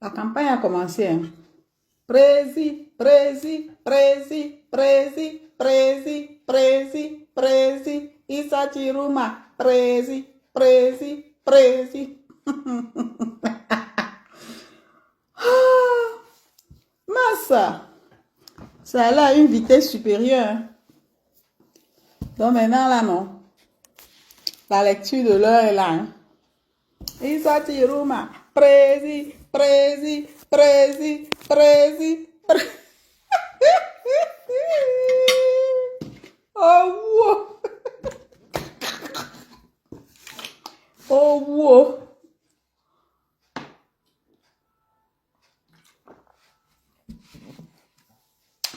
La campagne a commencé. Hein. Prési, prési, prési, prési, prési, prési, prési, Issa Chiruma, prési, prési, prési. Massa, ça a là une vitesse supérieure. Hein. Donc maintenant là, non. La lecture de l'heure est là. Hein. Issa Chiruma, prési, prési, prési, prési, prési. Oh, wow. Oh, wow.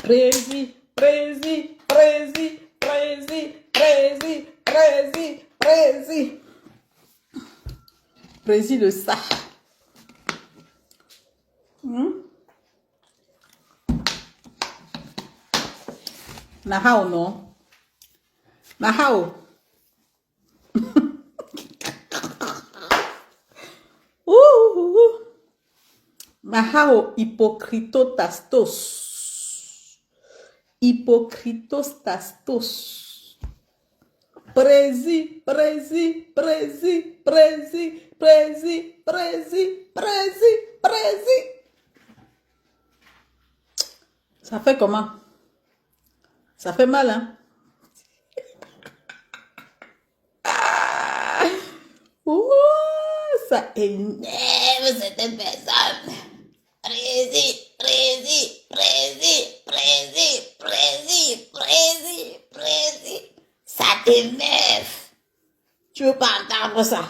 Prési, prési, prési, prési, prési, prési, prési. Prési de ça. Nahao, non? Nahao. Nahao, hypocritotastos. Hypocritotastos. Prési, prési, prési, prési, prési, prési, prési, prési. Ça fait comment? Ça fait mal, hein? Ouh, ça énerve certaines personnes. Prési, prési, prési, prési, prési, prési, prési. Ça t'énerve. Tu veux pas entendre ça?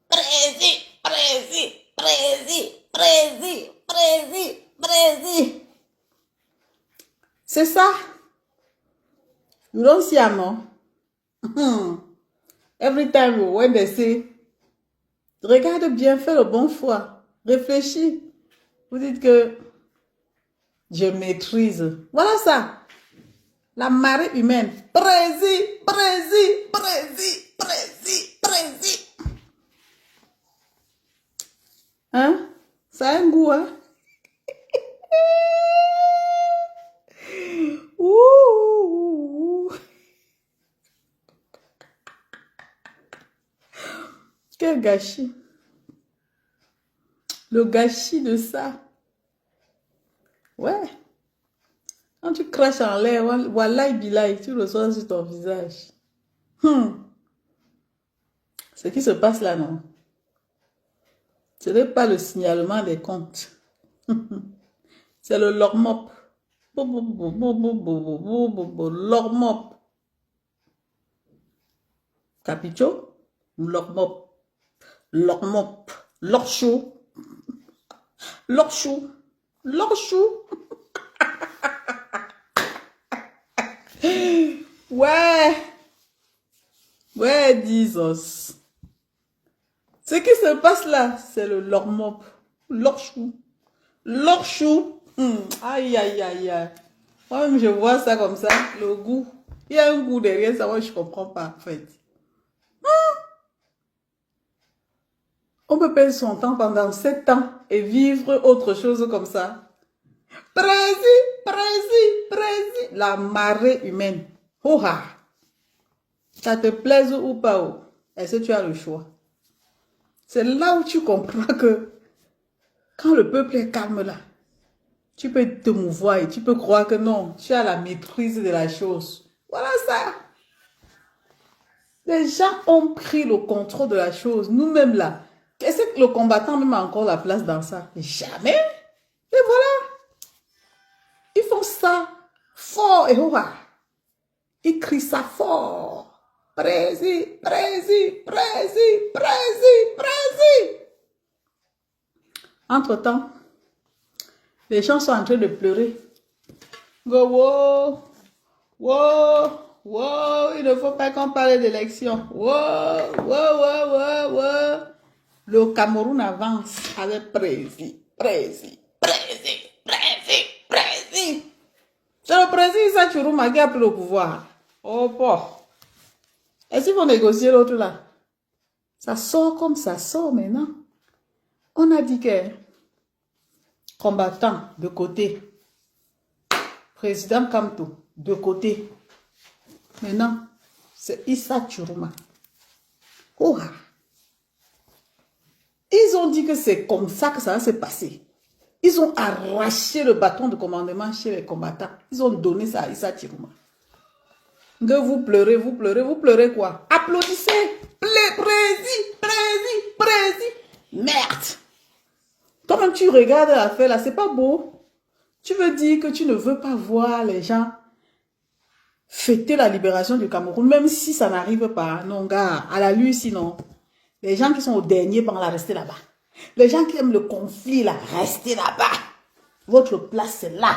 Prési, prési, prési, prési, prési, prési. C'est ça? You don't see a no? Every time when they say, regarde bien, fais le bon choix, réfléchis. Vous dites que je maîtrise. Voilà ça. La marée humaine. Prési, prési, prési, prési, prési. Hein? Ça a un goût, hein? Ouh. Quel gâchis. Le gâchis de ça. Ouais. Quand tu craches en l'air, wallahi billahi, tu reçois sur ton visage. Ce qui se passe là, non? Ce n'est pas le signalement des comptes. C'est le lormop. Lormop. Capicho? Lormop. Lormop. Lorchou. Lorchou. Lorchou. Ouais. Ouais, Jesus. Ce qui se passe là, c'est le lormop. Lorchou. Lorchou. Aïe, aïe, aïe, aïe. Moi-même, je vois ça comme ça, le goût. Il y a un goût derrière ça, moi, je ne comprends pas, en fait. On peut perdre son temps pendant 7 ans et vivre autre chose comme ça. Prési, prési, prési. La marée humaine. Oha. Ça te plaise ou pas, est-ce que tu as le choix? C'est là où tu comprends que quand le peuple est calme là, tu peux te mouvoir et tu peux croire que non, tu as la maîtrise de la chose. Voilà ça. Les gens ont pris le contrôle de la chose. Nous-mêmes là, est-ce que le combattant même a encore la place dans ça? Jamais. Et voilà. Ils font ça fort et oha. Ils crient ça fort. Prési, prési, prési, prési, prési. Entre-temps, les gens sont en train de pleurer. Go, wow, wow, wow, il ne faut pas qu'on parle d'élection. Wow, wow, wow, wow, wow. Le Cameroun avance avec prési, prési, prési, prési, prési. C'est le président Issa Chiruma qui a pris le pouvoir. Oh, bon. Est-ce qu'ils vont négocier l'autre là? Ça sort comme ça sort maintenant. On a dit que Combattant, de côté. Président Kamto, de côté. Maintenant, c'est Issa Chiruma. Oh. Ils ont dit que c'est comme ça que ça va se passer. Ils ont arraché le bâton de commandement chez les combattants. Ils ont donné ça à Issa Chiruma. Que vous pleurez, vous pleurez, vous pleurez quoi? Applaudissez. Prési. Merde. Toi-même, tu regardes l'affaire là, c'est pas beau. Tu veux dire que tu ne veux pas voir les gens fêter la libération du Cameroun, même si ça n'arrive pas. Non, gars, à la lutte, sinon. Les gens qui sont au dernier banc, là, restez là-bas. Les gens qui aiment le conflit, là, restez là-bas. Votre place, c'est là.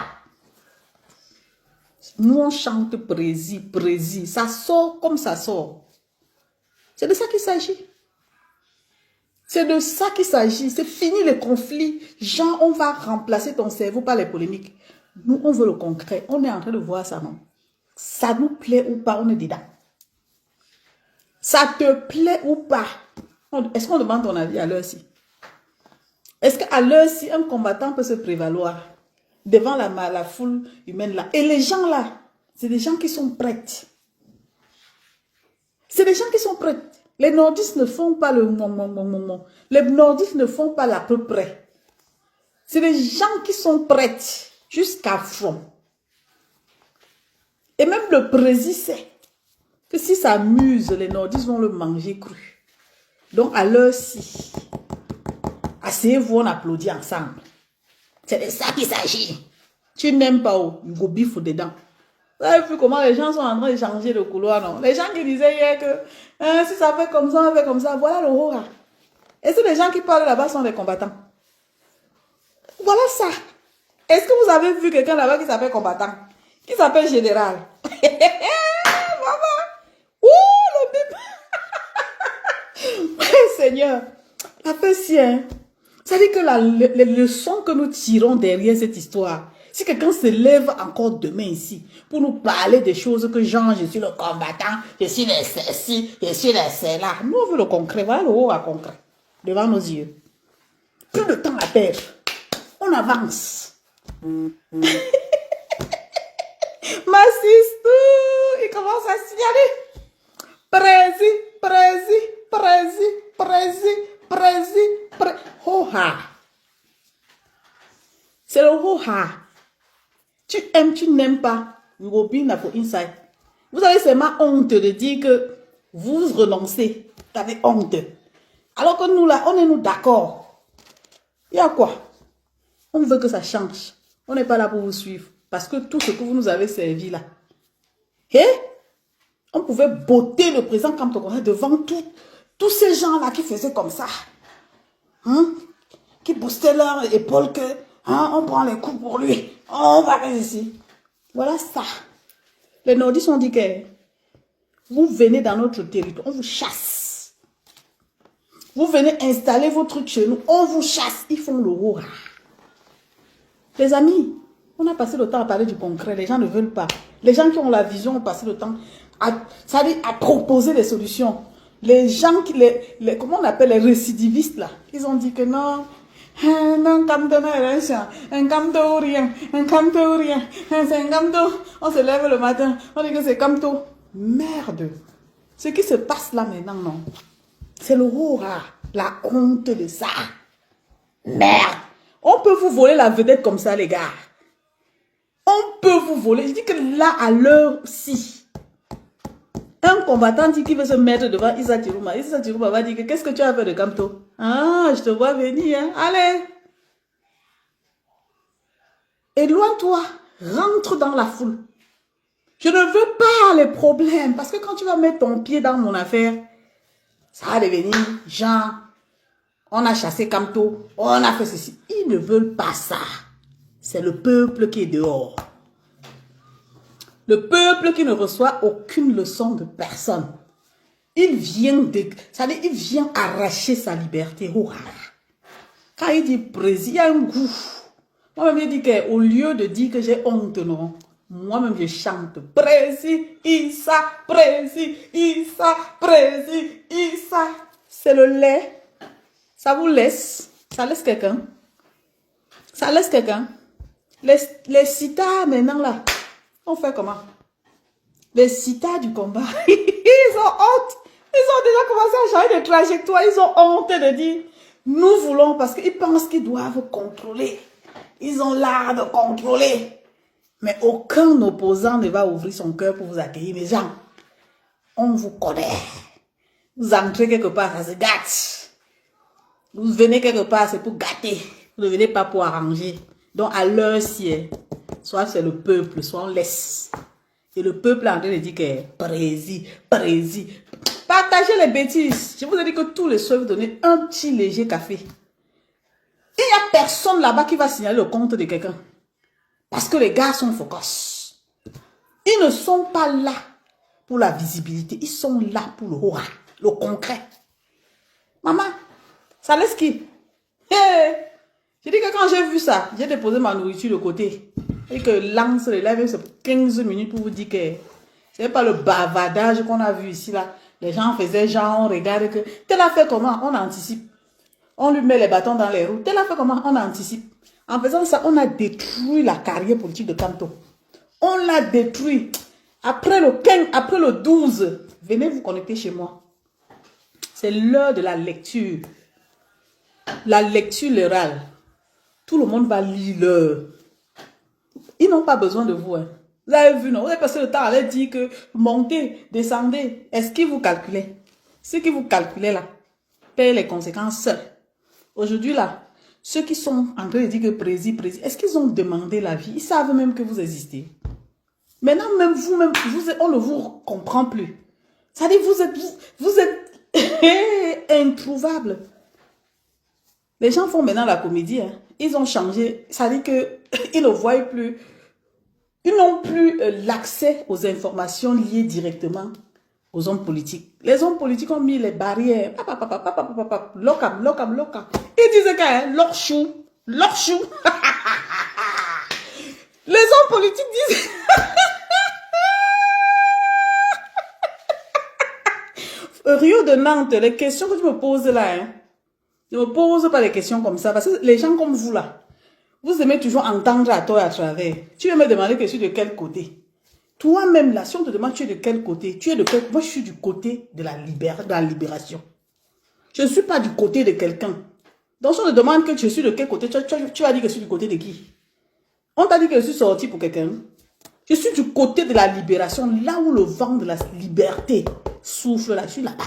Nous, on chante prési. Ça sort comme ça sort. C'est de ça qu'il s'agit. C'est de ça qu'il s'agit. C'est fini les conflits. Jean, on va remplacer ton cerveau par les polémiques. Nous, on veut le concret. On est en train de voir ça, non? Ça nous plaît ou pas, on est dedans. Ça te plaît ou pas? Est-ce qu'on demande ton avis à l'heure-ci? Est-ce qu'à l'heure-ci, un combattant peut se prévaloir devant la foule humaine là? Et les gens là, c'est des gens qui sont prêts. C'est des gens qui sont prêts. Les nordistes ne font pas le moment. Les nordistes ne font pas l'à peu près. C'est des gens qui sont prêts jusqu'à fond. Et même le président sait que si ça amuse, les nordistes vont le manger cru. Donc à l'heure-ci, asseyez-vous, on applaudit ensemble. C'est de ça qu'il s'agit. Tu n'aimes pas où? Il faut biffer dedans. Vous avez vu comment les gens sont en train de changer de couloir, non? Les gens qui disaient hier que si ça fait comme ça, on fait comme ça. Voilà le horreur. Et c'est les gens qui parlent là-bas sont des combattants. Voilà ça. Est-ce que vous avez vu quelqu'un là-bas qui s'appelle combattant? Qui s'appelle général? Maman! Ouh, le bébé! Seigneur, la paix si, hein? Ça dit que les leçons que nous tirons derrière cette histoire, si quelqu'un se lève encore demain ici pour nous parler des choses que genre, je suis le combattant, je suis le ceci, je suis le cela. Nous, on veut le concret. Voilà le haut à concret. Devant nos yeux. Plus de temps à perdre. On avance. Massiste, il commence à signaler. Prési. Ho-ha. C'est le ho-ha. Tu aimes, tu n'aimes pas. Vous avez seulement honte de dire que vous renoncez. Vous avez honte. Alors que nous là, on est nous d'accord. Il y a quoi? On veut que ça change. On n'est pas là pour vous suivre. Parce que tout ce que vous nous avez servi là. Et on pouvait botter le président Kamto devant tous ces gens-là qui faisaient comme ça. Hein? Qui boostaient leur épaule que on prend les coups pour lui. On va rester ici. Voilà ça. Les nordistes ont dit que vous venez dans notre territoire, on vous chasse. Vous venez installer vos trucs chez nous, on vous chasse. Ils font le horreur. Les amis, on a passé le temps à parler du concret. Les gens ne veulent pas. Les gens qui ont la vision ont passé le temps à proposer des solutions. Les gens, comment on appelle les récidivistes là, ils ont dit que non. Non, Kamto un Kamto rien, c'est un Kamto. On se lève le matin, on dit que c'est Kamto. Merde. Ce qui se passe là maintenant, non. C'est le horreur, la honte de ça. Merde. On peut vous voler la vedette comme ça, les gars. On peut vous voler. Je dis que là, à l'heure-ci, un combattant dit qu'il veut se mettre devant Issa Chiruma. Issa Chiruma va dire que qu'est-ce que tu as fait de Kamto? Ah, je te vois venir. Hein? Allez. Éloigne-toi. Rentre dans la foule. Je ne veux pas les problèmes. Parce que quand tu vas mettre ton pied dans mon affaire, ça va devenir genre, on a chassé Kamto, on a fait ceci. Ils ne veulent pas ça. C'est le peuple qui est dehors. Le peuple qui ne reçoit aucune leçon de personne. Il vient il vient arracher sa liberté. Quand il dit président, il y a un goût. Moi-même, je dis qu'au lieu de dire que j'ai honte, non. Moi-même, je chante président, Issa, président, Issa, président, Issa. C'est le lait. Ça vous laisse. Ça laisse quelqu'un. Ça laisse quelqu'un. Les citas maintenant là, on fait comment? Les citas du combat, ils ont honte. Ils ont déjà commencé à changer de trajectoire. Ils ont honte de dire, nous voulons, parce qu'ils pensent qu'ils doivent contrôler. Ils ont l'art de contrôler. Mais aucun opposant ne va ouvrir son cœur pour vous accueillir. Les gens, on vous connaît. Vous entrez quelque part, ça se gâte. Vous venez quelque part, c'est pour gâter. Vous ne venez pas pour arranger. Donc, à l'heure ci, soit c'est le peuple, soit on laisse. Et le peuple est en train de dire que prési. Partagez les bêtises. Je vous ai dit que tous les soirs, vous donnez un petit léger café. Il n'y a personne là-bas qui va signaler le compte de quelqu'un. Parce que les gars sont focus. Ils ne sont pas là pour la visibilité. Ils sont là pour le aura, le concret. Maman, ça laisse qui? Hey! J'ai dit que quand j'ai vu ça, j'ai déposé ma nourriture de côté. Et que l'angle se lève, c'est 15 minutes pour vous dire que c'est pas le bavardage qu'on a vu ici là. Les gens faisaient genre, on regarde que tel a fait comment, on anticipe. On lui met les bâtons dans les roues. Tel a fait comment, on anticipe. En faisant ça, on a détruit la carrière politique de Kanto. On l'a détruit. Après le 15, après le 12, venez vous connecter chez moi. C'est l'heure de la lecture. La lecture orale. Tout le monde va lire l'heure. Ils n'ont pas besoin de vous. Hein. Vous avez vu, non? Vous avez passé le temps à leur dire que montez, descendez. Est-ce qu'ils vous calculaient? Ceux qui vous calculaient là, payent les conséquences seuls. Aujourd'hui là, ceux qui sont en train de dire que prési, est-ce qu'ils ont demandé la vie? Ils savent même que vous existez. Maintenant, même vous-même, on ne vous comprend plus. Ça dit, vous êtes introuvable. Les gens font maintenant la comédie. Hein. Ils ont changé. Ça dit qu'ils ne voient plus. Ils n'ont plus l'accès aux informations liées directement aux hommes politiques. Les hommes politiques ont mis les barrières. Locam. Ils disaient que leur chou. Les hommes politiques disent... Rio de Nantes, les questions que tu me poses là, hein, ne me pose pas des questions comme ça, parce que les gens comme vous là, vous aimez toujours entendre à tort et à travers. Tu veux me demander que je suis de quel côté? Toi-même là, si on te demande tu es de quel côté, tu es de quel... Moi je suis du côté de la libération. Je ne suis pas du côté de quelqu'un. Donc si on te demande que je suis de quel côté, tu vas dire que je suis du côté de qui? On t'a dit que je suis sorti pour quelqu'un. Je suis du côté de la libération, là où le vent de la liberté souffle, là, je suis là-bas.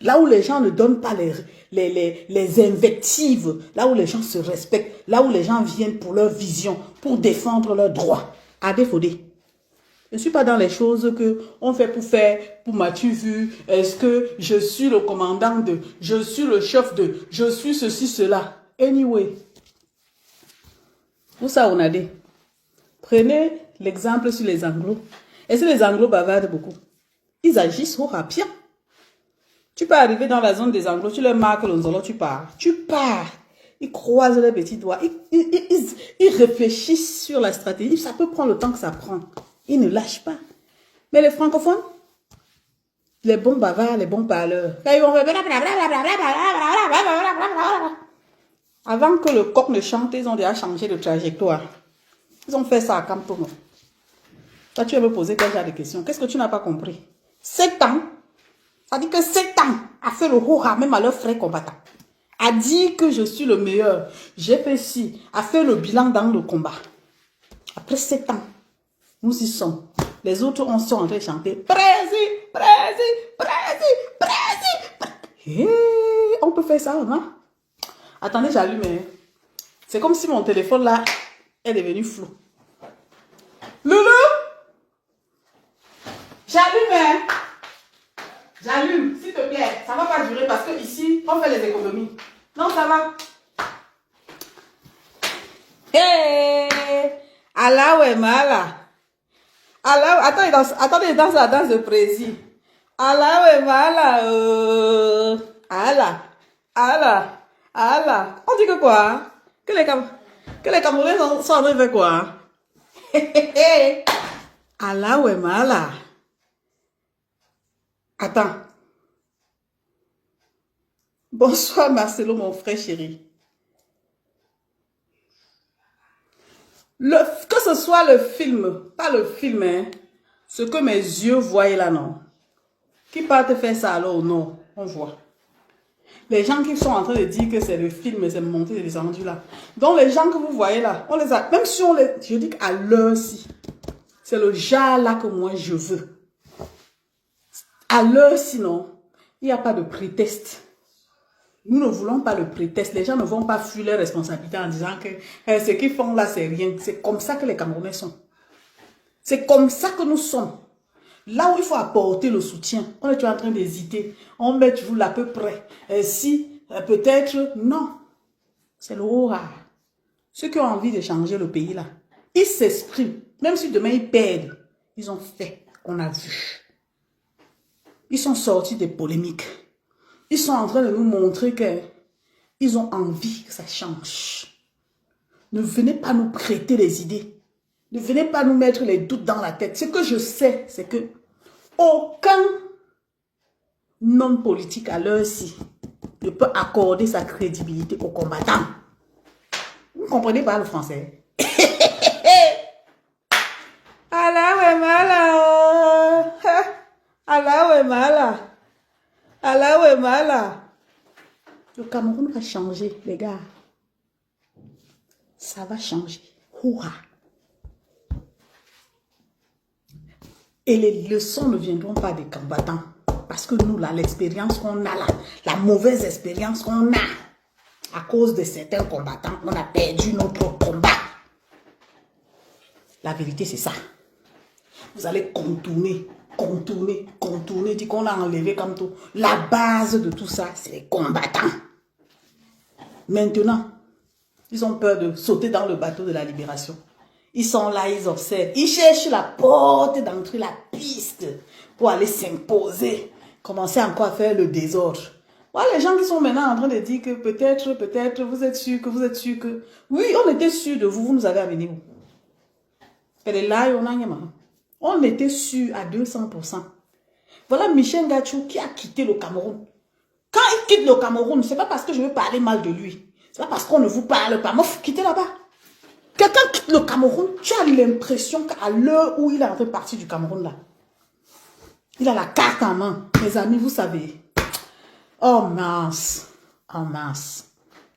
Là où les gens ne donnent pas les invectives, là où les gens se respectent, là où les gens viennent pour leur vision, pour défendre leurs droits. À défaut. Je ne suis pas dans les choses qu'on fait, pour m'as-tu vu, est-ce que je suis le commandant de, je suis le chef de, je suis ceci, cela. Anyway, où ça on a dit? Prenez l'exemple sur les Anglos. Est-ce que les Anglos bavardent beaucoup? Ils agissent au rapide. Tu peux arriver dans la zone des Anglos, tu leur marques le zolo, tu pars. Ils croisent les petits doigts. Ils réfléchissent sur la stratégie. Ça peut prendre le temps que ça prend. Ils ne lâchent pas. Mais les francophones, les bons bavards, les bons parleurs, ils vont faire... Avant que le coq ne chante, ils ont déjà changé de trajectoire. Ils ont fait ça à Camtono. Toi, tu vas me poser quel genre de questions? Qu'est-ce que tu n'as pas compris? 7 ans, ça dit que 7 ans a fait le hora même à leurs frères combattants. A dit que je suis le meilleur. J'ai fait ci, a fait le bilan dans le combat. Après 7 ans, nous y sommes. Les autres, on sont en train de chanter. Prési. Hey, on peut faire ça, non? Attendez, j'allume. C'est comme si mon téléphone là est devenu flou. Loulou, j'allume. J'allume, s'il te plaît. Ça ne va pas durer parce que ici, on fait les économies. Non, ça va. Hé, Allah ouais mala. Allah, attendez, danse la danse de Prési. Allah ouais mala. Allah. On dit que quoi? Que les Camerounais sont en train de faire quoi? Allah ouais mala. Attends. Bonsoir Marcelo, mon frère chéri. Que ce soit le film, pas le film, hein, ce que mes yeux voyaient là, non. Qui partent faire ça alors? Non, on voit. Les gens qui sont en train de dire que c'est le film, c'est monté et descendu là. Donc les gens que vous voyez là, on les a, même si on les, je dis qu'à l'heure-ci, c'est le genre là que moi je veux. À l'heure-ci, non, il n'y a pas de prétexte. Nous ne voulons pas le prétexte. Les gens ne vont pas fuir leurs responsabilités en disant que ce qu'ils font là, c'est rien. C'est comme ça que les Camerounais sont. C'est comme ça que nous sommes. Là où il faut apporter le soutien, on est en train d'hésiter. On met toujours à peu près. Si, peut-être, non. C'est le haut rare. Ceux qui ont envie de changer le pays là, ils s'expriment. Même si demain ils perdent, ils ont fait. On a vu. Ils sont sortis des polémiques. Ils sont en train de nous montrer qu'ils ont envie que ça change. Ne venez pas nous prêter les idées. Ne venez pas nous mettre les doutes dans la tête. Ce que je sais, c'est que aucun homme politique à l'heure-ci ne peut accorder sa crédibilité aux combattants. Vous ne comprenez pas le français? Allah ouais mala. Allah ouais mala. Allah ouais mala. Le Cameroun va changer, les gars. Ça va changer. Hurrah. Et les leçons ne viendront pas des combattants. Parce que nous, là, l'expérience qu'on a là, la mauvaise expérience qu'on a, à cause de certains combattants, on a perdu notre combat. La vérité, c'est ça. Vous allez contourner, dit qu'on a enlevé comme tout. La base de tout ça, c'est les combattants. Maintenant, ils ont peur de sauter dans le bateau de la libération. Ils sont là, ils observent. Ils cherchent la porte d'entrée, la piste pour aller s'imposer. Commencer encore à faire le désordre. Voilà les gens qui sont maintenant en train de dire que peut-être, vous êtes sûr que... Oui, on était sûr de vous, vous nous avez amené où? On était sûr à 200%. Voilà Michel Gachou qui a quitté le Cameroun. Quand il quitte le Cameroun, ce n'est pas parce que je veux parler mal de lui. Ce n'est pas parce qu'on ne vous parle pas. Mouf, quittez là-bas. Quelqu'un quitte le Cameroun, tu as l'impression qu'à l'heure où il est en train de partir du Cameroun là, il a la carte en main. Mes amis, vous savez. Oh mince. Oh mince.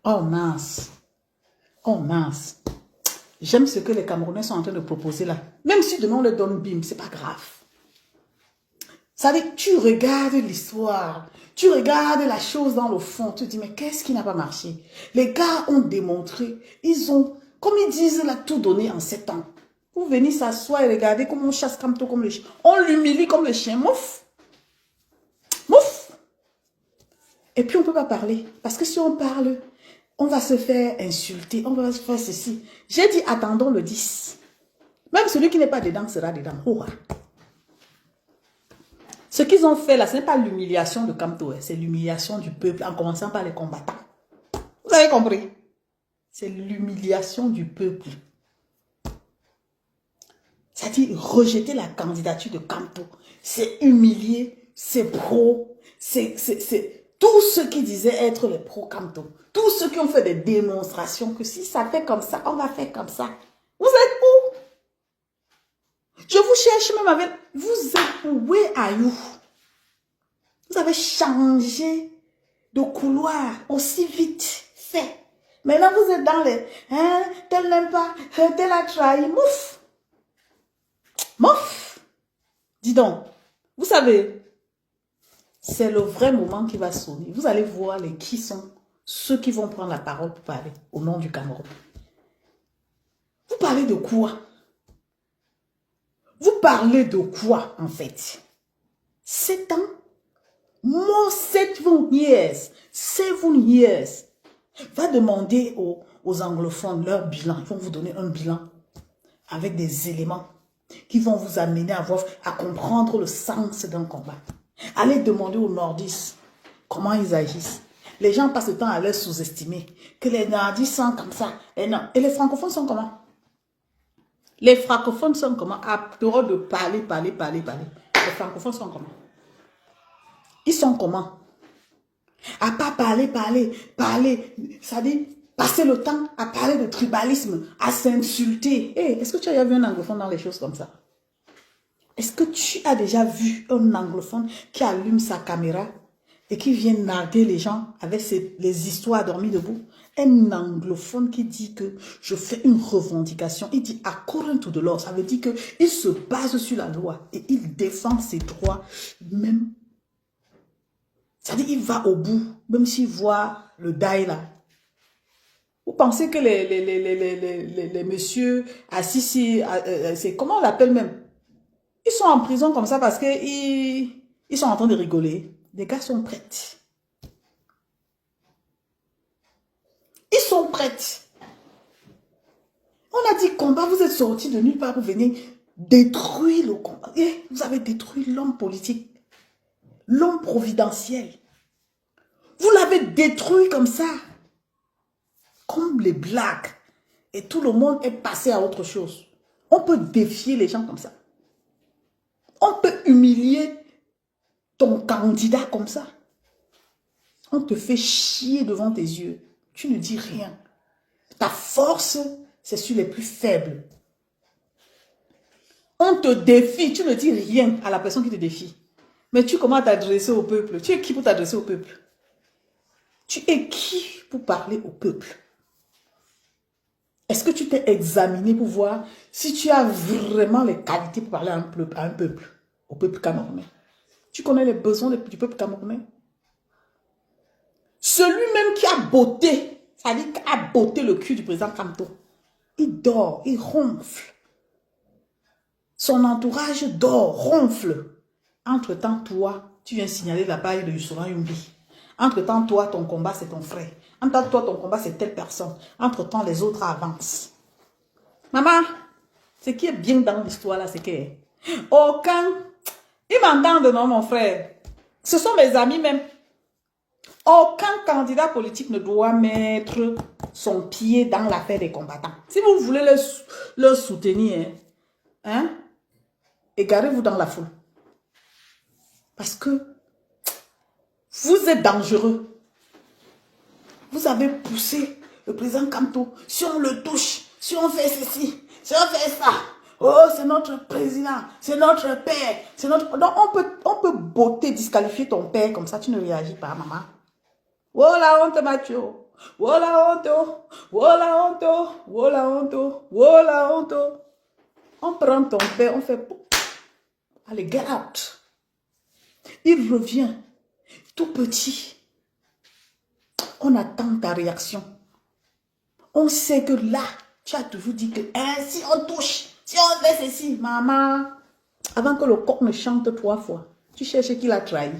Oh mince. Oh mince. J'aime ce que les Camerounais sont en train de proposer là. Même si demain on leur donne bim, c'est pas grave. Ça veut dire que tu regardes l'histoire, tu regardes la chose dans le fond, tu te dis mais qu'est-ce qui n'a pas marché? Les gars ont démontré, ils ont, comme ils disent, là, tout donné en 7 ans. Vous venez s'asseoir et regarder comment on chasse comme tout, comme le chien. On l'humilie comme le chien, mouf. Mouf. Et puis on ne peut pas parler. Parce que si on parle, on va se faire insulter, on va se faire ceci. J'ai dit attendons le 10. Même celui qui n'est pas dedans sera dedans. Hurrah. Ce qu'ils ont fait là, ce n'est pas l'humiliation de Kamto, c'est l'humiliation du peuple en commençant par les combattants. Vous avez compris? C'est l'humiliation du peuple. C'est-à-dire rejeter la candidature de Kamto. C'est humilier, c'est pro, c'est tous ceux qui disaient être les pro-Kamto. Tous ceux qui ont fait des démonstrations que si ça fait comme ça, on va faire comme ça. Vous êtes où? Je vous cherche même avec... Vous êtes où? Where are you? Vous avez changé de couloir aussi vite fait. Maintenant, vous êtes dans les... Hein, tel n'aime pas, tel a trahi. Mouf! Mouf! Dis donc, vous savez, c'est le vrai moment qui va sonner. Vous allez voir qui sont ceux qui vont prendre la parole pour parler au nom du Cameroun. Vous parlez de quoi? Vous parlez de quoi, en fait? 7 ans? More 7 years. 7 years. Va demander aux anglophones leur bilan. Ils vont vous donner un bilan avec des éléments qui vont vous amener à comprendre le sens d'un combat. Allez demander aux nordistes comment ils agissent. Les gens passent le temps à les sous-estimer. Que les nordistes sont comme ça. Et non. Et les francophones sont comment? Les francophones sont comment? À dehors de parler. Les francophones sont comment? Ils sont comment? À pas parler. Ça dit, passer le temps à parler de tribalisme, à s'insulter. Hey, est-ce que tu as déjà vu un anglophone dans les choses comme ça? Est-ce que tu as déjà vu un anglophone qui allume sa caméra et qui vient narguer les gens avec les histoires dormies debout? Un anglophone qui dit que je fais une revendication, il dit according to the law, ça veut dire qu'il se base sur la loi et il défend ses droits même. C'est-à-dire qu'il va au bout, même s'il voit le die là. Vous pensez que les messieurs assis, c'est comment on l'appelle même? Ils sont en prison comme ça parce qu'ils sont en train de rigoler. Les gars sont prêts. Ils sont prêts. On a dit combat, vous êtes sortis de nulle part pour venir détruire le combat. Et vous avez détruit l'homme politique, l'homme providentiel. Vous l'avez détruit comme ça. Comme les blagues. Et tout le monde est passé à autre chose. On peut défier les gens comme ça. On peut humilier ton candidat comme ça. On te fait chier devant tes yeux. Tu ne dis rien. Ta force, c'est sur les plus faibles. On te défie, tu ne dis rien à la personne qui te défie. Mais tu commences à t'adresser au peuple. Tu es qui pour t'adresser au peuple? Tu es qui pour parler au peuple? Est-ce que tu t'es examiné pour voir si tu as vraiment les qualités pour parler à un peuple, au peuple camerounais? Tu connais les besoins du peuple camerounais? Celui-même qui a botté, c'est-à-dire qui a botté le cul du président Kamto, il dort, il ronfle. Son entourage dort, ronfle. Entre-temps, toi, tu viens signaler la baille de Youssoupha Youmbi. Entre-temps, toi, ton combat, c'est ton frère. Entre-temps, toi, ton combat, c'est telle personne. Entre-temps, les autres avancent. Maman, ce qui est bien dans l'histoire, là, c'est que aucun... Ils m'entendent, non, mon frère? Ce sont mes amis même. Aucun candidat politique ne doit mettre son pied dans l'affaire des combattants. Si vous voulez leur soutenir, hein, égarez-vous dans la foule. Parce que vous êtes dangereux. Vous avez poussé le président Kamto. Si on le touche, si on fait ceci, si on fait ça, oh, c'est notre président, c'est notre père, c'est notre... Donc, on peut botter, disqualifier ton père comme ça, tu ne réagis pas, maman. Oh la honte, Mathieu. Oh la honte. Oh la honte. Oh la honte. Oh la honte. On prend ton père, on fait... Allez, get out. Il revient, tout petit. On attend ta réaction. On sait que là, tu as toujours dit que si on touche, si on fait ceci, maman, avant que le coq ne chante 3 fois, tu cherches qui l'a trahi.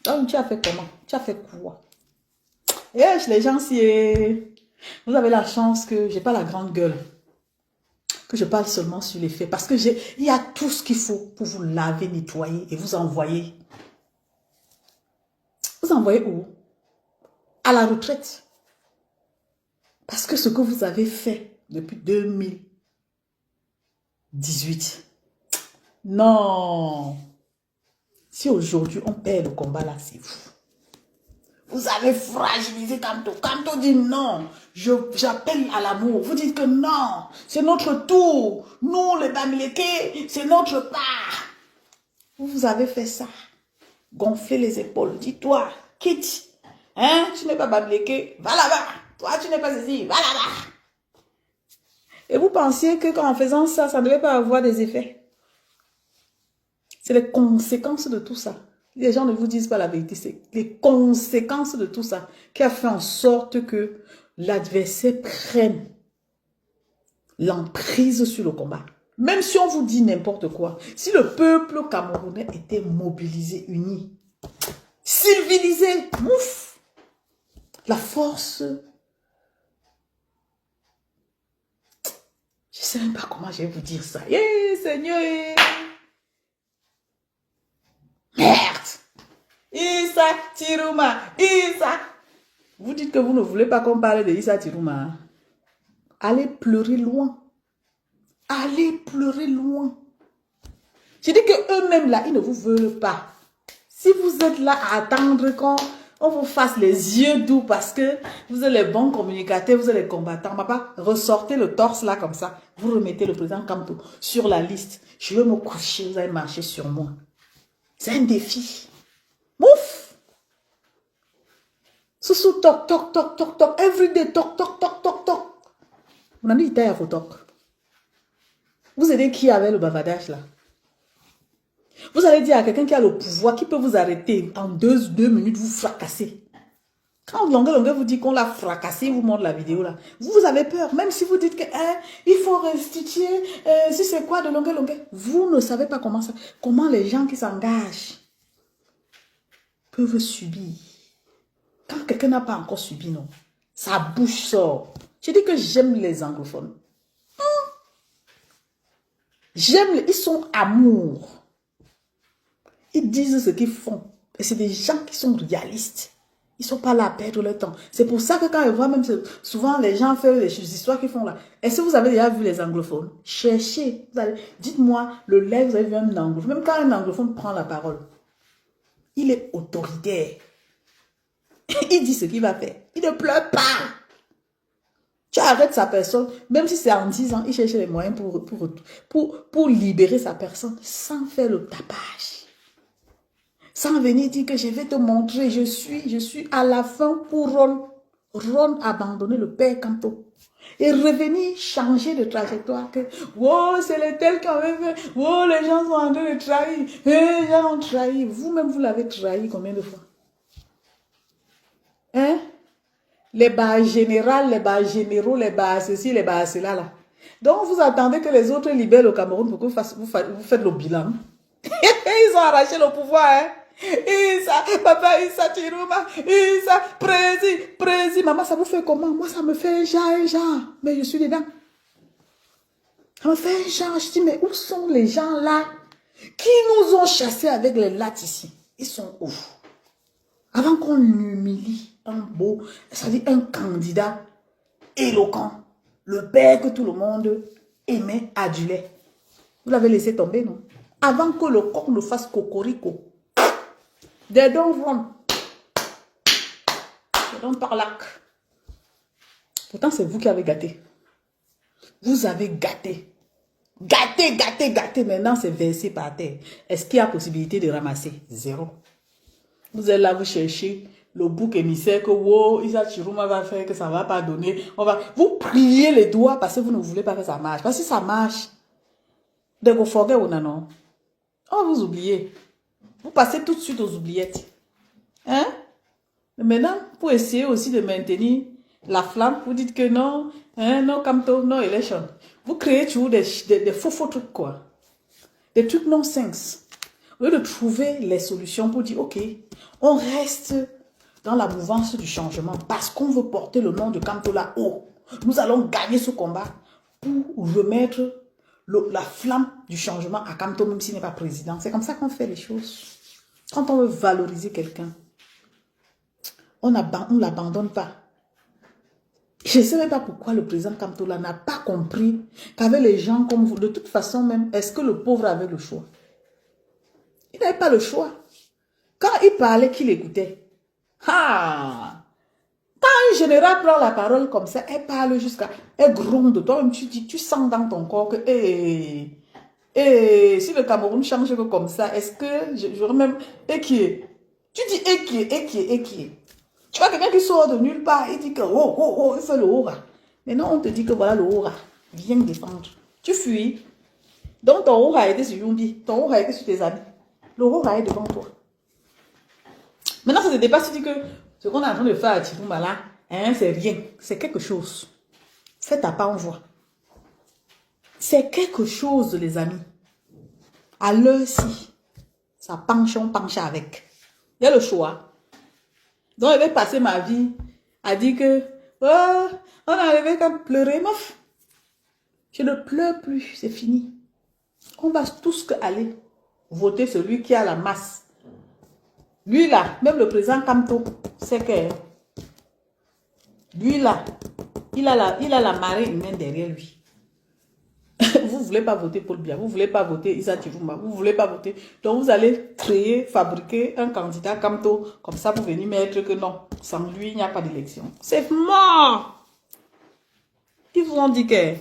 Donc, tu as fait comment? Tu as fait quoi? Et les gens, si vous avez la chance que je n'ai pas la grande gueule, que je parle seulement sur les faits, parce que il y a tout ce qu'il faut pour vous laver, nettoyer et vous envoyer. Vous envoyez où? À la retraite. Parce que ce que vous avez fait depuis 2018, non. Si aujourd'hui on perd le combat là, c'est vous. Vous avez fragilisé Kamto. Kamto dit non, j'appelle à l'amour. Vous dites que non, c'est notre tour. Nous, les Bamileke, c'est notre part. Vous avez fait ça. Gonfler les épaules. Dis-toi, quitte. Hein? Tu n'es pas Bamileke, va là-bas. Toi, tu n'es pas ceci, va là-bas. Et vous pensiez que en faisant ça, ça ne devait pas avoir des effets. C'est les conséquences de tout ça. Les gens ne vous disent pas la vérité. C'est les conséquences de tout ça qui a fait en sorte que l'adversaire prenne l'emprise sur le combat. Même si on vous dit n'importe quoi, si le peuple camerounais était mobilisé, uni, civilisé, ouf, la force... Je ne sais même pas comment je vais vous dire ça. Seigneur! Merde! Issa Tirouma! Issa! Vous dites que vous ne voulez pas qu'on parle de Issa Tirouma. Allez pleurer loin. Allez pleurer loin. Je dis que eux-mêmes là, ils ne vous veulent pas. Si vous êtes là à attendre On vous fasse les yeux doux parce que vous êtes les bons communicateurs, vous êtes les combattants. Papa, ressortez le torse là comme ça. Vous remettez le président Kamto sur la liste. Je vais me coucher, vous allez marcher sur moi. C'est un défi. Ouf! Soussou, toc, toc, toc, toc, toc. Everyday, toc, toc, toc, toc, toc. Mon ami, il taille à vos toc. Vous aidez qui avec le bavardage là? Vous allez dire à quelqu'un qui a le pouvoir, qui peut vous arrêter en deux minutes, vous fracasser. Quand Longueur vous dit qu'on l'a fracassé, il vous montre la vidéo là. Vous avez peur, même si vous dites que il faut restituer, si c'est quoi de Longueur. Vous ne savez pas comment les gens qui s'engagent peuvent subir. Quand quelqu'un n'a pas encore subi, non, sa bouche sort. Je dis que j'aime les anglophones. Ils sont amour. Ils disent ce qu'ils font. Et c'est des gens qui sont réalistes. Ils ne sont pas là à perdre leur temps. C'est pour ça que quand ils voient même souvent les gens faire les histoires qu'ils font là. Est-ce que vous avez déjà vu les anglophones? Cherchez. Dites-moi le live, vous avez vu un anglophone. Même quand un anglophone prend la parole, il est autoritaire. Il dit ce qu'il va faire. Il ne pleure pas. Tu arrêtes sa personne, même si c'est en 10 ans, il cherche les moyens pour libérer sa personne sans faire le tapage. Sans venir dire que je vais te montrer, je suis à la fin pour Ron. Ron abandonner le père Kamto. Et revenir changer de trajectoire. Que, wow, c'est les tels qui avaient fait. Wow, les gens sont en train de trahir. Les gens ont trahi. Vous-même, vous l'avez trahi combien de fois? Hein? Les bas généraux, les bas généraux, les bas ceci, les bas cela là. Donc, vous attendez que les autres libèrent le Cameroun pour que vous faites le bilan. Ils ont arraché le pouvoir, hein? Isa, papa, Isa, Chiruma, Isa, prési. Maman, ça vous fait comment? Moi, ça me fait un genre. Mais je suis dedans. Ça me fait un genre. Je dis, mais où sont les gens là qui nous ont chassés avec les lattes ici? Ils sont où? Avant qu'on humilie un beau, c'est-à-dire un candidat éloquent, le père que tout le monde aimait, adulait. Vous l'avez laissé tomber, non? Avant que le coq ne fasse cocorico. They don't run. They don't parlac. Pourtant, c'est vous qui avez gâté. Vous avez gâté. Gâté. Maintenant, c'est versé par terre. Est-ce qu'il y a possibilité de ramasser? Zéro. Vous êtes là, vous cherchez le bouc émissaire que wow, Isa Chiruma va faire, que ça ne va pas donner. Vous pliez les doigts parce que vous ne voulez pas que ça marche. Parce que si ça marche, dès que vous forget ou non, on va vous oublier. Vous passez tout de suite aux oubliettes. Hein? Maintenant, pour essayer aussi de maintenir la flamme, vous dites que non, hein, non, Kamto, non, élection. Vous créez toujours des faux trucs, quoi. Des trucs non-sens. Au lieu de trouver les solutions pour dire, ok, on reste dans la mouvance du changement parce qu'on veut porter le nom de Kamto là-haut. Nous allons gagner ce combat pour remettre la flamme du changement à Kamto, même s'il n'est pas président. C'est comme ça qu'on fait les choses. Quand on veut valoriser quelqu'un, on ne l'abandonne pas. Je ne sais même pas pourquoi le président Kamto là n'a pas compris qu'avec les gens comme vous, de toute façon même, est-ce que le pauvre avait le choix? Il n'avait pas le choix. Quand il parlait, qu'il écoutait. Ah! Quand un général prend la parole comme ça, elle parle elle gronde. Toi, tu sens dans ton corps que, si le Cameroun change comme ça, est-ce que j'aurais même équié? Tu dis équié. Tu vois quelqu'un qui sort de nulle part, il dit que, il fait le aura. Mais non, on te dit que voilà le aura. Viens défendre. Tu fuis. Donc ton aura était sur Yumbi, ton aura était sur tes amis. Le aura est devant toi. Maintenant, ça ne dépasse, tu dis que ce qu'on est en train de faire à Chiruma là, hein, c'est rien. C'est quelque chose. Faites à pas, on voit. C'est quelque chose, les amis. À l'heure-ci, ça penche, on penche avec. Il y a le choix. Donc, je vais passer ma vie à dire que, oh, on n'arrivait qu'à pleurer, meuf. Je ne pleure plus, c'est fini. On va tous aller voter celui qui a la masse. Lui là, même le président Kamto, c'est que lui là, il a la marée humaine derrière lui. Vous ne voulez pas voter Paul Biya, vous ne voulez pas voter Issa Chiruma, vous ne voulez pas voter. Donc, vous allez créer, fabriquer un candidat Kamto. Comme ça, vous venez mettre que non, sans lui, il n'y a pas d'élection. C'est mort. Ils vous ont dit que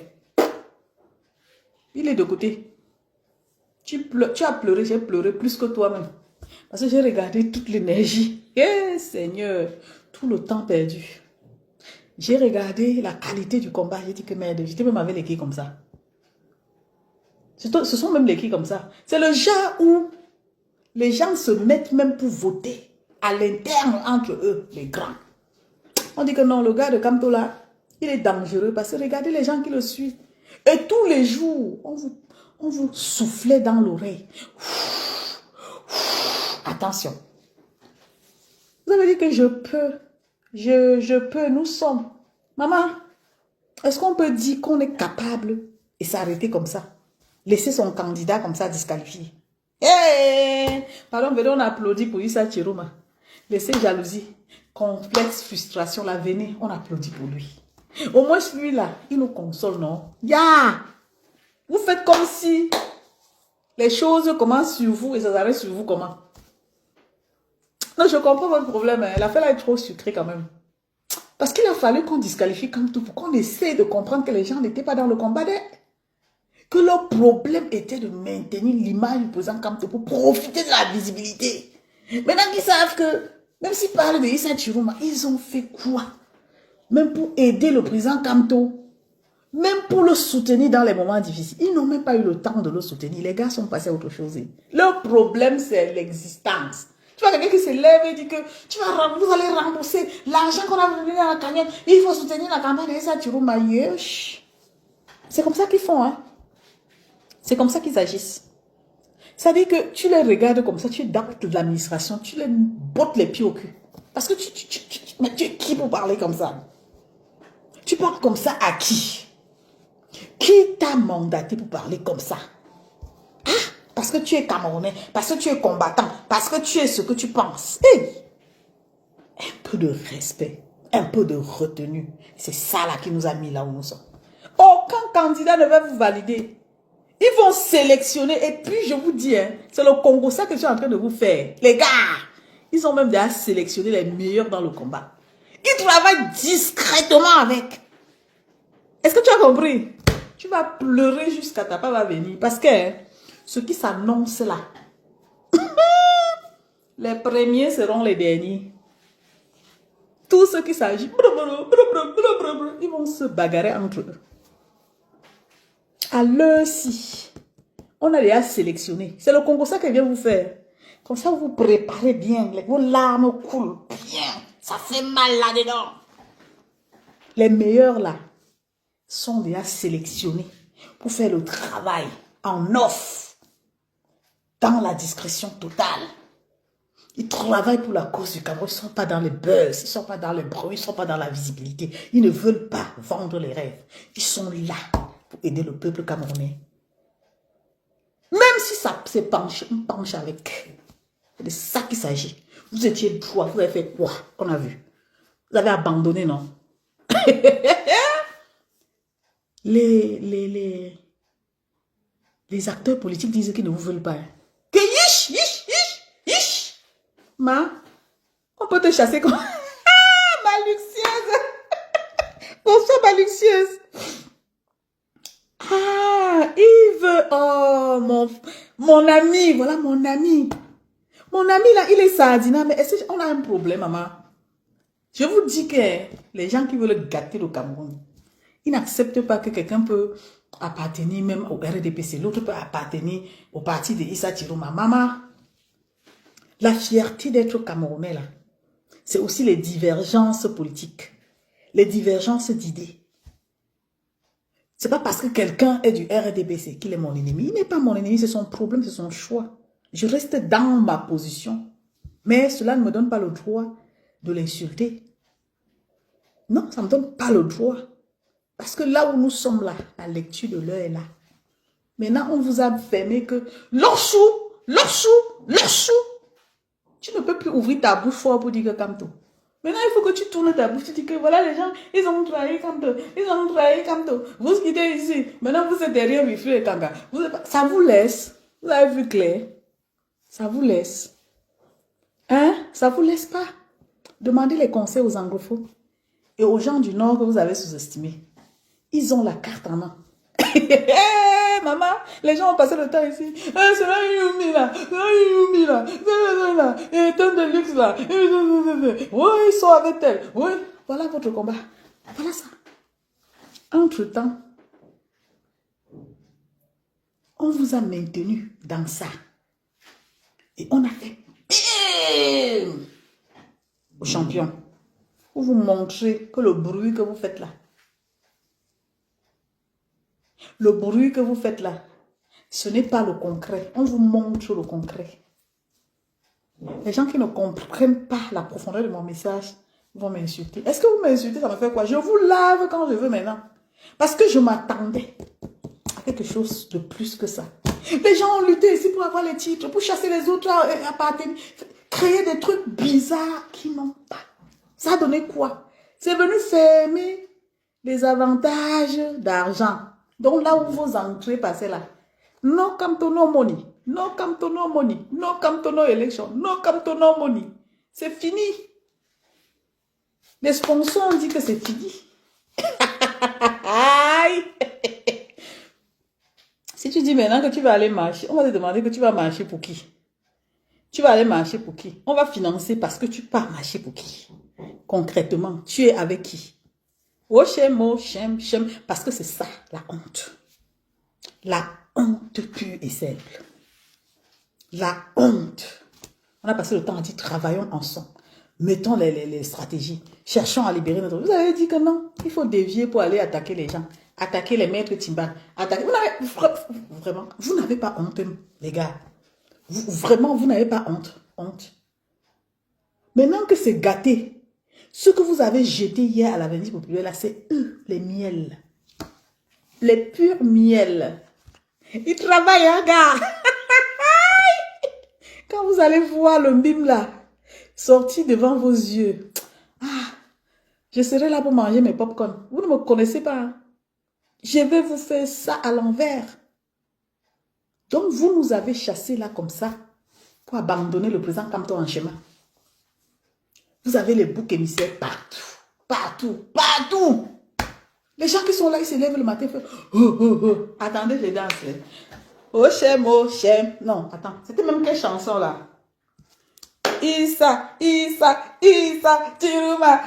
il est de côté. Tu as pleuré, j'ai pleuré plus que toi-même. Parce que j'ai regardé toute l'énergie. Eh Seigneur, tout le temps perdu. J'ai regardé la qualité du combat. J'ai dit que merde, j'étais même avec les qui comme ça. Ce sont même les qui comme ça. C'est le genre où les gens se mettent même pour voter à l'interne entre eux, les grands. On dit que non, le gars de Kamto là, il est dangereux parce que regardez les gens qui le suivent. Et tous les jours, on vous soufflait dans l'oreille. Attention. Vous avez dit que je peux, nous sommes. Maman, est-ce qu'on peut dire qu'on est capable et s'arrêter comme ça? Laisser son candidat comme ça disqualifié. Hey! Pardon, on applaudit pour Issa Chiruma. Laissez jalousie, complexe, frustration, la venez, on applaudit pour lui. Au moins celui-là, il nous console, non? Ya! Vous faites comme si les choses commencent sur vous et ça s'arrête sur vous comment? Non, je comprends votre problème. Hein. L'affaire là est trop sucrée quand même. Parce qu'il a fallu qu'on disqualifie Kamto pour qu'on essaie de comprendre que les gens n'étaient pas dans le combat. Que leur problème était de maintenir l'image du président Kamto pour profiter de la visibilité. Maintenant qu'ils savent que, même s'ils parlent de Issa Chiruma, ils ont fait quoi? Même pour aider le président Kamto, même pour le soutenir dans les moments difficiles. Ils n'ont même pas eu le temps de le soutenir. Les gars sont passés à autre chose. Leur problème, c'est l'existence. Tu vois quelqu'un qui se lève et dit que vous allez rembourser l'argent qu'on a donné dans la cagnotte. Il faut soutenir la campagne d'Issa Chiruma. C'est comme ça qu'ils font, hein. C'est comme ça qu'ils agissent. Ça veut dire que tu les regardes comme ça, tu es dans l'administration, tu les bottes les pieds au cul. Parce que mais tu es qui pour parler comme ça? Tu parles comme ça à qui? Qui t'a mandaté pour parler comme ça? Ah, parce que tu es Camerounais, parce que tu es combattant, parce que tu es ce que tu penses. Hey! Un peu de respect, un peu de retenue. C'est ça là qui nous a mis là où nous sommes. Aucun candidat ne va vous valider. Ils vont sélectionner. Et puis, je vous dis, hein, c'est le Congo ça que je suis en train de vous faire. Les gars, ils ont même déjà sélectionné les meilleurs dans le combat. Ils travaillent discrètement avec. Est-ce que tu as compris? Tu vas pleurer jusqu'à ta part va venir. Parce que hein, ce qui s'annonce là, les premiers seront les derniers. Tout ce qui s'agit, ils vont se bagarrer entre eux. À l'heure-ci, on a déjà sélectionné. C'est le Congo ça qui vient vous faire. Comme ça, vous vous préparez bien. Vos larmes coulent bien. Ça fait mal là-dedans. Les meilleurs là sont déjà sélectionnés pour faire le travail en off, dans la discrétion totale. Ils travaillent pour la cause du Cameroun. Ils ne sont pas dans les buzz, ils ne sont pas dans le bruit, ils ne sont pas dans la visibilité. Ils ne veulent pas vendre les rêves. Ils sont là pour aider le peuple camerounais. Même si ça se penche avec. C'est de ça qu'il s'agit. Vous étiez droit, vous avez fait quoi qu'on a vu? Vous avez abandonné, non? Les acteurs politiques disent qu'ils ne vous veulent pas. Que yish, yish, yish, yish. Ma, on peut te chasser comme... Ah, ma luxueuse. Bonsoir, ma luxueuse. Ah, Yves, oh, mon ami, voilà mon ami. Mon ami là, il est sardina, mais est-ce qu'on a un problème, maman? Je vous dis que les gens qui veulent gâter le Cameroun, ils n'acceptent pas que quelqu'un peut appartenir même au RDPC, l'autre peut appartenir au parti de Issa Chiruma. Maman, la fierté d'être Camerounais là, c'est aussi les divergences politiques, les divergences d'idées. C'est pas parce que quelqu'un est du RDPC qu'il est mon ennemi. Il n'est pas mon ennemi, c'est son problème, c'est son choix. Je reste dans ma position. Mais cela ne me donne pas le droit de l'insulter. Non, ça ne me donne pas le droit. Parce que là où nous sommes là, la lecture de l'heure est là. Maintenant, on vous a fermé que l'orchou, l'orchou, l'orchou. Tu ne peux plus ouvrir ta bouche fort pour dire que Kamto. Maintenant, il faut que tu tournes ta bouche. Tu dis que voilà, les gens, ils ont trahi Kamto. Ils ont trahi Kamto. Vous quittez ici. Maintenant, vous êtes derrière Wifri et Kanga. Ça vous laisse. Vous avez vu clair? Ça vous laisse. Hein? Ça vous laisse pas. Demandez les conseils aux anglophones et aux gens du Nord que vous avez sous-estimés. Ils ont la carte en main. Maman, les gens ont passé le temps ici. C'est là Yumi là. C'est là Yumi là. C'est là. Et tant de luxe là. Oui, ils sont avec elle. Oui, voilà votre combat. Voilà ça. Entre-temps, on vous a maintenu dans ça. Et on a fait au champion. Pour vous montrer que le bruit que vous faites là, le bruit que vous faites là, ce n'est pas le concret. On vous montre le concret. Les gens qui ne comprennent pas la profondeur de mon message vont m'insulter. Est-ce que vous m'insultez, ça me fait quoi? Je vous lave quand je veux maintenant. Parce que je m'attendais à quelque chose de plus que ça. Les gens ont lutté ici pour avoir les titres, pour chasser les autres à appartenir, créer des trucs bizarres qui n'ont pas. Ça a donné quoi? C'est venu fermer les avantages d'argent. Donc là où vos entrées passaient là. No Kamto no money. No Kamto no money. No Kamto no election. No Kamto no money. C'est fini. Les sponsors ont dit que c'est fini. Si tu dis maintenant que tu vas aller marcher, on va te demander que tu vas marcher pour qui? Tu vas aller marcher pour qui? On va financer parce que tu pars marcher pour qui? Concrètement, tu es avec qui? Oh, shem, parce que c'est ça, la honte. La honte pure et simple. La honte. On a passé le temps à dire travaillons ensemble. Mettons les stratégies. Cherchons à libérer notre... Vous avez dit que non. Il faut dévier pour aller attaquer les gens. Attaquer les maîtres Timban. Attaquer... Vraiment, vous n'avez pas honte, les gars. Vraiment, vous n'avez pas honte. Maintenant que c'est gâté, ce que vous avez jeté hier à la Vendée populaire, là, c'est eux, les miels. Les purs miels. Ils travaillent, hein, gars. Quand vous allez voir le bim là, sorti devant vos yeux, je serai là pour manger mes popcorn. Vous ne me connaissez pas. Hein? Je vais vous faire ça à l'envers. Donc, vous nous avez chassés là comme ça pour abandonner le président Kamto en chemin. Vous avez les boucs émissaires partout. Les gens qui sont là, ils se lèvent le matin et font Attendez, je danse. Oh, chem. Non, attends. C'était même quelle chanson là? Isa, Tiruma.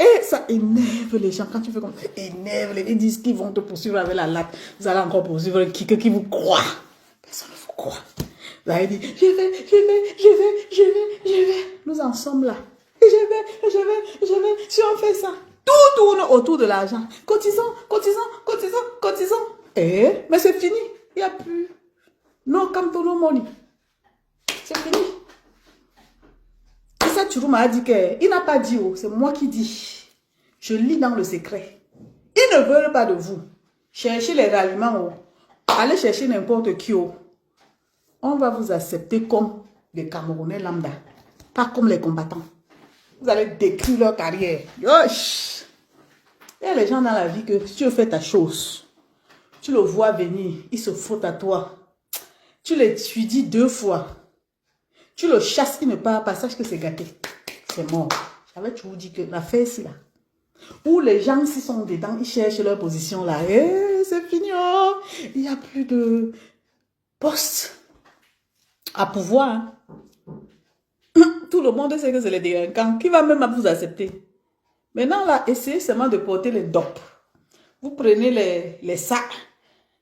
Et ça énerve les gens. Quand tu fais comme ça, énerve. Ils disent qu'ils vont te poursuivre avec la latte. Vous allez encore poursuivre qui vous croit. Personne ne vous croit. Vous avez dit, je vais. Nous en sommes là. Je vais. Si on fait ça, tout tourne autour de l'argent. Cotisons. Mais c'est fini. Il n'y a plus. No Kamto no money. C'est fini. Et ça, Churuma a dit qu'il n'a pas dit, c'est moi qui dis. Je lis dans le secret. Ils ne veulent pas de vous. Cherchez les ralliements. Allez chercher n'importe qui. On va vous accepter comme des Camerounais lambda. Pas comme les combattants. Vous allez détruire leur carrière. Yosh! Il y a les gens dans la vie que si tu fais ta chose, tu le vois venir, il se faute à toi. Tu l'étudies 2 fois. Tu le chasses, il ne part pas. Sache que c'est gâté. C'est mort. J'avais toujours dit que l'affaire ici là. Où les gens s'y sont dedans, ils cherchent leur position là. C'est fini. Oh. Il n'y a plus de poste à pouvoir. Hein. Tout le monde sait que c'est les délinquants. Qui va même vous accepter? Maintenant là, essayez seulement de porter les dopes. Vous prenez les sacs,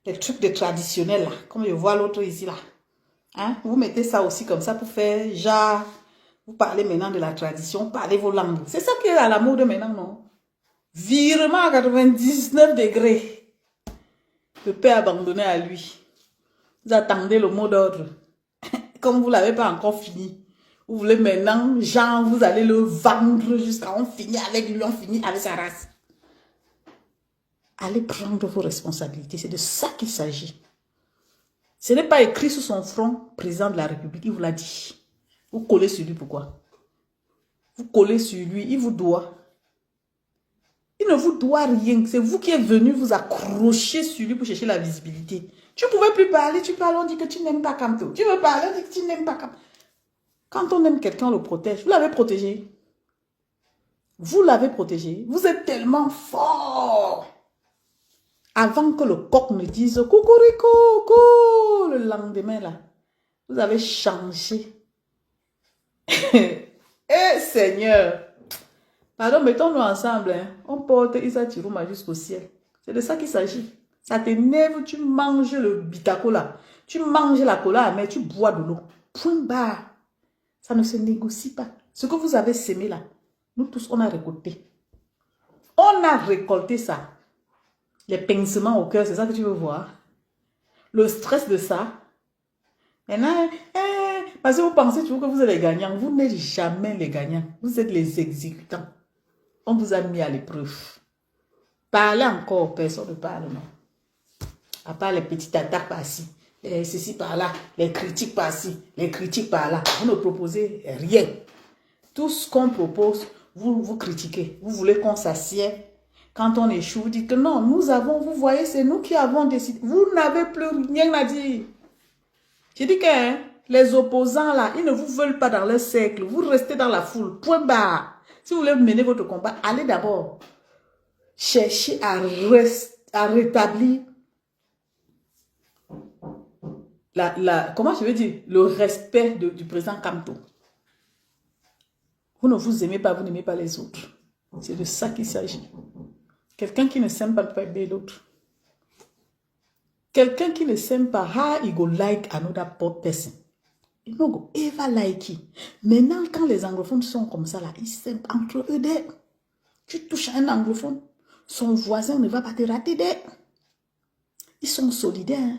les trucs de traditionnels là. Comme je vois l'autre ici là. Hein? Vous mettez ça aussi comme ça pour faire genre. Vous parlez maintenant de la tradition, parlez vos langues. C'est ça qui est à la mode maintenant, non? Virement à 99 degrés. Le père abandonné à lui. Vous attendez le mot d'ordre. Comme vous ne l'avez pas encore fini. Vous voulez maintenant, genre, vous allez le vendre jusqu'à on finit avec lui, on finit avec sa race. Allez prendre vos responsabilités. C'est de ça qu'il s'agit. Ce n'est pas écrit sur son front, président de la République, il vous l'a dit. Vous collez sur lui, pourquoi? Vous collez sur lui, il vous doit. Il ne vous doit rien. C'est vous qui êtes venu vous accrocher sur lui pour chercher la visibilité. Tu ne pouvais plus parler, tu parles, on dit que tu n'aimes pas Kamto. Tu veux parler, on dit que tu n'aimes pas Kamto. Quand on aime quelqu'un, on le protège. Vous l'avez protégé. Vous l'avez protégé. Vous êtes tellement fort. Avant que le coq me dise coucou, coucou, le lendemain là, vous avez changé. Eh Seigneur, pardon, mettons-nous ensemble. Hein. On porte Issa Chirouma jusqu'au ciel. C'est de ça qu'il s'agit. Ça t'énerve, tu manges le bitako là. Tu manges la cola, mais tu bois de l'eau. Point barre. Ça ne se négocie pas. Ce que vous avez sémé là, nous tous, on a récolté. On a récolté ça. Les pincements au cœur, c'est ça que tu veux voir. Le stress de ça. Maintenant, parce que vous pensez toujours que vous êtes les gagnants. Vous n'êtes jamais les gagnants. Vous êtes les exécutants. On vous a mis à l'épreuve. Parlez encore, personne ne parle, non. À part les petites attaques par-ci, ceci par-là, les critiques par-ci, les critiques par-là. Vous ne proposez rien. Tout ce qu'on propose, vous critiquez. Vous voulez qu'on s'assied. Quand on échoue, vous dites que non, nous avons, vous voyez, c'est nous qui avons décidé. Vous n'avez plus rien à dire. J'ai dit que hein, les opposants là, ils ne vous veulent pas dans leur cercle. Vous restez dans la foule. Point barre. Si vous voulez mener votre combat, allez d'abord chercher à rétablir comment je veux dire, le respect du président Kamto. Vous ne vous aimez pas, vous n'aimez pas les autres. C'est de ça qu'il s'agit. Quelqu'un qui ne s'aime pas ne peut pas aimer l'autre. Quelqu'un qui ne s'aime pas, how he go like another person? Il no go ever like it. Maintenant, quand les anglophones sont comme ça, là, ils s'aiment entre eux. Tu touches à un anglophone, son voisin ne va pas te rater. Ils sont solidaires. Hein?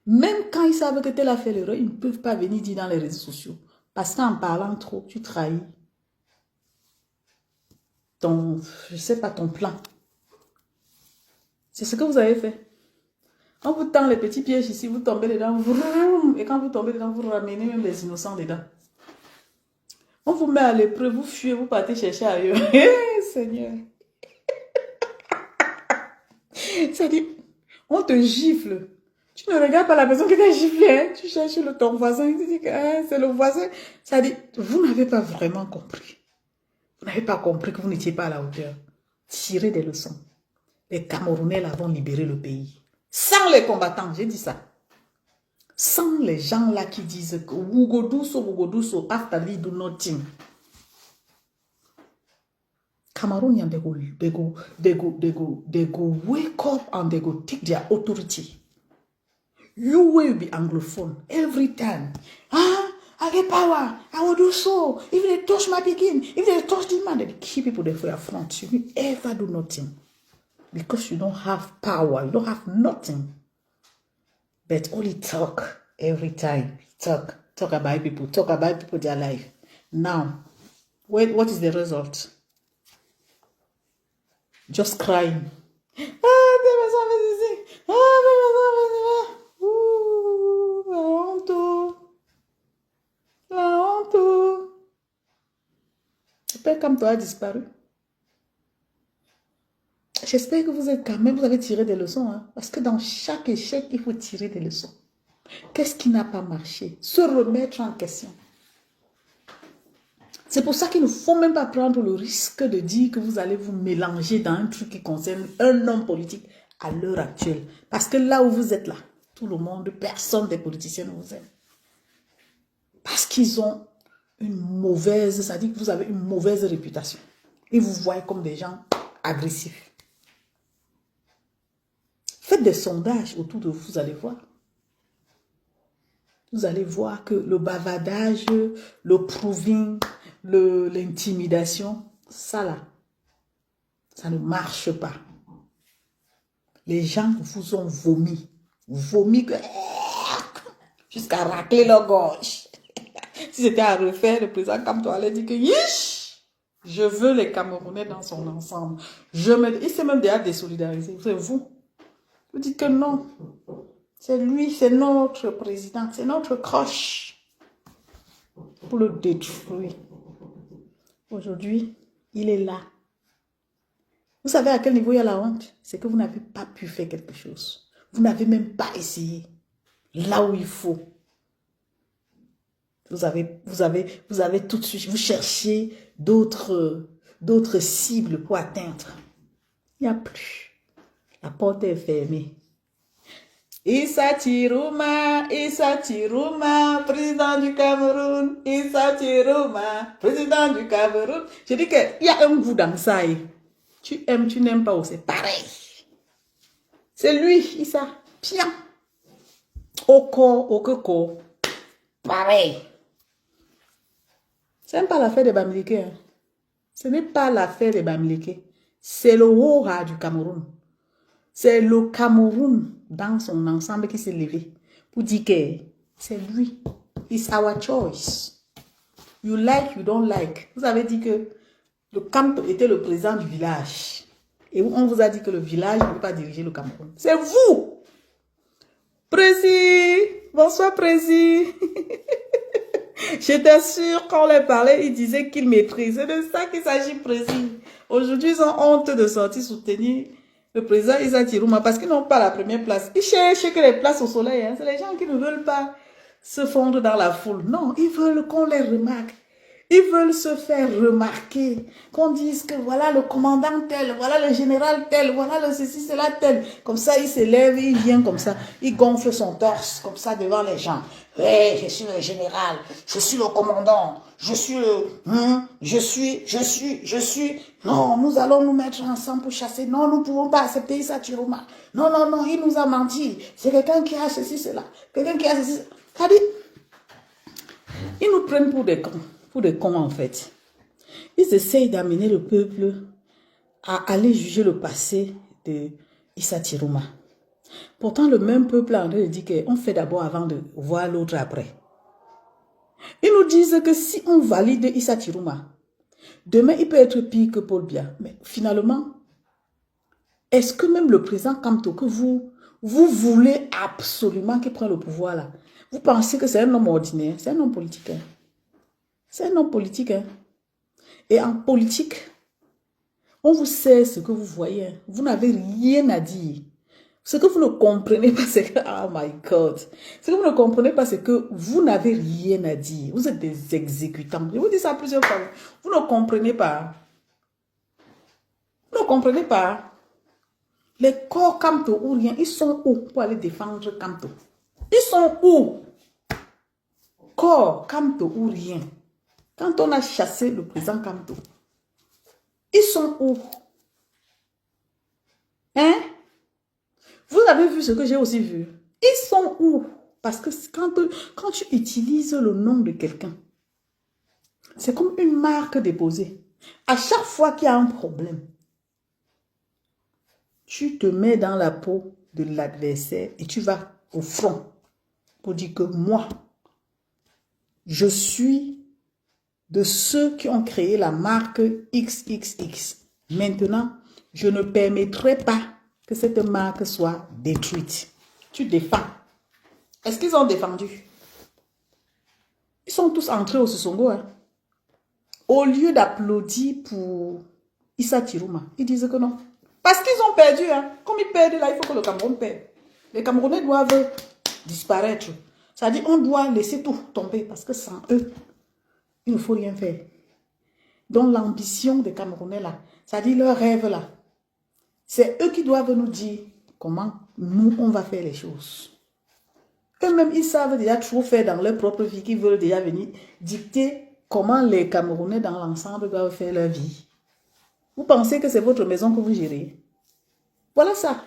Même quand ils savent que tel a fait l'erreur, ils ne peuvent pas venir dire dans les réseaux sociaux. Parce qu'en parlant trop, tu trahis ton, je sais pas, ton plan. C'est ce que vous avez fait. On vous tend les petits pièges ici, vous tombez dedans, et quand vous tombez dedans, vous ramenez même les innocents dedans. On vous met à l'épreuve, vous fuyez, vous partez chercher ailleurs. Seigneur. C'est-à-dire, on te gifle. Tu ne regardes pas la personne qui t'a giflé, hein? Tu cherches ton voisin, tu dis que c'est le voisin. C'est-à-dire, vous n'avez pas vraiment compris. Vous n'avez pas compris que vous n'étiez pas à la hauteur. Tirez des leçons. Les Camerounais là vont libérer le pays. Sans les combattants, j'ai dit ça. Sans les gens là qui disent que Wugoduso, after they do nothing. Cameroonians, they go wake up and they go take their authority. You will be Anglophone every time. I get power. I will do so. If they touch my begin, if they touch this man, they keep people there for your front. You will ever do nothing. Because you don't have power. You don't have nothing. But only talk every time. Talk about people. Talk about people, their life. Now, what is the result? Just crying. Père comme toi a disparu. J'espère que vous êtes quand même, vous avez tiré des leçons. Hein? Parce que dans chaque échec, il faut tirer des leçons. Qu'est-ce qui n'a pas marché? Se remettre en question. C'est pour ça qu'il ne faut même pas prendre le risque de dire que vous allez vous mélanger dans un truc qui concerne un homme politique à l'heure actuelle. Parce que là où vous êtes là, tout le monde, personne des politiciens ne vous aime. Parce qu'ils ont une mauvaise, ça dit que vous avez une mauvaise réputation. Ils vous voient comme des gens agressifs. Faites des sondages autour de vous, vous allez voir. Vous allez voir que le bavardage, le proving, l'intimidation, ça là, ça ne marche pas. Les gens vous ont vomi que jusqu'à racler leur gorge. Si c'était à refaire, le président Kamto allait dire que yish, je veux les Camerounais dans son ensemble. Il s'est même déjà désolidarisé. C'est vous. Vous dites que non. C'est lui, c'est notre président, c'est notre croche pour le détruire. Aujourd'hui, il est là. Vous savez à quel niveau il y a la honte? C'est que vous n'avez pas pu faire quelque chose. Vous n'avez même pas essayé. Là où il faut. Vous avez tout de suite, vous cherchez d'autres cibles pour atteindre. Il n'y a plus. La porte est fermée. Issa Tirouma, président du Cameroun. Issa Tirouma, président du Cameroun. Je dis qu'il y a un goût dans ça. Tu aimes, tu n'aimes pas, c'est pareil. C'est lui, Issa. Bien. Au corps. Pareil. Ce n'est pas l'affaire des Bamileke. Hein. Ce n'est pas l'affaire des Bamileke. C'est le Hora du Cameroun. C'est le Cameroun dans son ensemble qui s'est levé pour dire que c'est lui. It's our choice. You like, you don't like. Vous avez dit que le Camp était le président du village. Et on vous a dit que le village ne peut pas diriger le Cameroun. C'est vous. Prési. Bonsoir, Prési. J'étais sûre quand on les parlait, ils disaient qu'ils maîtrisent. C'est de ça qu'il s'agit, Prési. Aujourd'hui, ils ont honte de sortir soutenir le président Issa Tirouma parce qu'ils n'ont pas la première place. Ils cherchent que les places au soleil. Hein. C'est les gens qui ne veulent pas se fondre dans la foule. Non, ils veulent qu'on les remarque. Ils veulent se faire remarquer. Qu'on dise que voilà le commandant tel, voilà le général tel, voilà le ceci, cela tel. Comme ça, il s'élève, il vient comme ça. Il gonfle son torse comme ça devant les gens. Ouais, je suis le général, je suis le commandant, je suis le... je suis... Non, nous allons nous mettre ensemble pour chasser. Non, nous ne pouvons pas accepter Issa Tirouma. Non, il nous a menti. C'est quelqu'un qui a ceci, cela. Quelqu'un qui a ceci, cela. C'est-à-dire, ils nous prennent pour des cons en fait. Ils essayent d'amener le peuple à aller juger le passé de Issa Tirouma. Pourtant, le même peuple a dit qu'on fait d'abord avant de voir l'autre après. Ils nous disent que si on valide Issa Tirouma, demain il peut être pire que Paul Biya. Mais finalement, est-ce que même le président Kamto que vous voulez absolument qu'il prenne le pouvoir là, vous pensez que c'est un homme ordinaire? C'est un homme politique. Hein? C'est un homme politique. Hein? Et en politique, on vous sait ce que vous voyez. Hein? Vous n'avez rien à dire. Ce que vous ne comprenez pas, c'est que... Oh my God. Ce que vous ne comprenez pas, c'est que vous n'avez rien à dire. Vous êtes des exécutants. Je vous dis ça plusieurs fois. Vous ne comprenez pas. Vous ne comprenez pas. Les corps Kamto ou rien, ils sont où pour aller défendre Kamto? Ils sont où? Corps Kamto ou rien. Quand on a chassé le président Kamto, ils sont où? Hein? Vous avez vu ce que j'ai aussi vu? Ils sont où? Parce que quand tu utilises le nom de quelqu'un, c'est comme une marque déposée. À chaque fois qu'il y a un problème, tu te mets dans la peau de l'adversaire et tu vas au front pour dire que moi, je suis de ceux qui ont créé la marque XXX. Maintenant, je ne permettrai pas que cette marque soit détruite. Tu défends. Est-ce qu'ils ont défendu? Ils sont tous entrés au Sosongo. Hein? Au lieu d'applaudir pour Issa Tirouma, ils disent que non. Parce qu'ils ont perdu. Hein? Comme ils perdent là, il faut que le Cameroun perde. Les Camerounais doivent disparaître. C'est-à-dire on doit laisser tout tomber parce que sans eux, il ne faut rien faire. Donc l'ambition des Camerounais là, c'est-à-dire leur rêve là, c'est eux qui doivent nous dire comment nous, on va faire les choses. Eux-mêmes, ils savent déjà trop faire dans leur propre vie, qu'ils veulent déjà venir dicter comment les Camerounais dans l'ensemble doivent faire leur vie. Vous pensez que c'est votre maison que vous gérez? Voilà ça.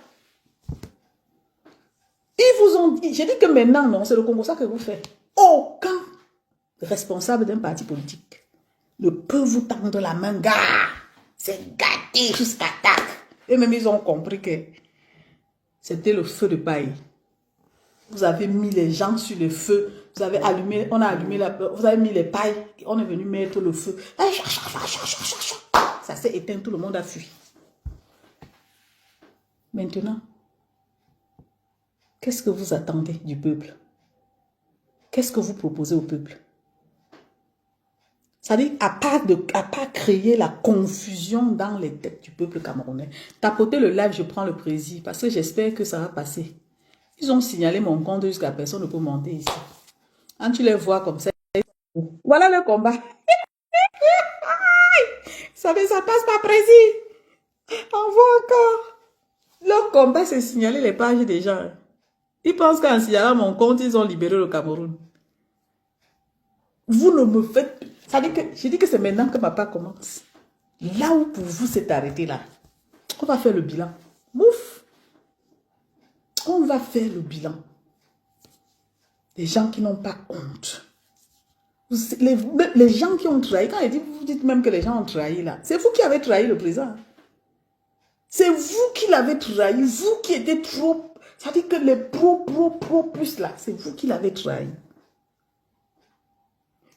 Ils vous ont dit, j'ai dit que maintenant, non, c'est le Congo ça que vous faites. Aucun responsable d'un parti politique ne peut vous tendre la main, gars. C'est gâté jusqu'à tac. Et même ils ont compris que c'était le feu de paille. Vous avez mis les gens sur le feu. Vous avez allumé, on a allumé vous avez mis les pailles. On est venu mettre le feu. Ça s'est éteint, tout le monde a fui. Maintenant, Qu'est-ce que vous attendez du peuple? Qu'est-ce que vous proposez au peuple? C'est-à-dire, à part créer la confusion dans les têtes du peuple camerounais, tapotez le live, je prends le président, parce que j'espère que ça va passer. Ils ont signalé mon compte jusqu'à personne ne peut monter ici. Quand tu les vois comme ça, voilà le combat. Ça passe pas précis. On voit encore. Le combat, c'est signaler les pages des gens. Ils pensent qu'en signalant mon compte, ils ont libéré le Cameroun. Vous ne me faites... Ça dit que, je dis que c'est maintenant que ma part commence. Là où pour vous c'est arrêté là, on va faire le bilan. Mouf! On va faire le bilan. Les gens qui n'ont pas honte. Les gens qui ont trahi, quand vous dites même que les gens ont trahi là, c'est vous qui avez trahi le président. C'est vous qui l'avez trahi, vous qui étiez trop... Ça dit que les pro plus là, c'est vous qui l'avez trahi.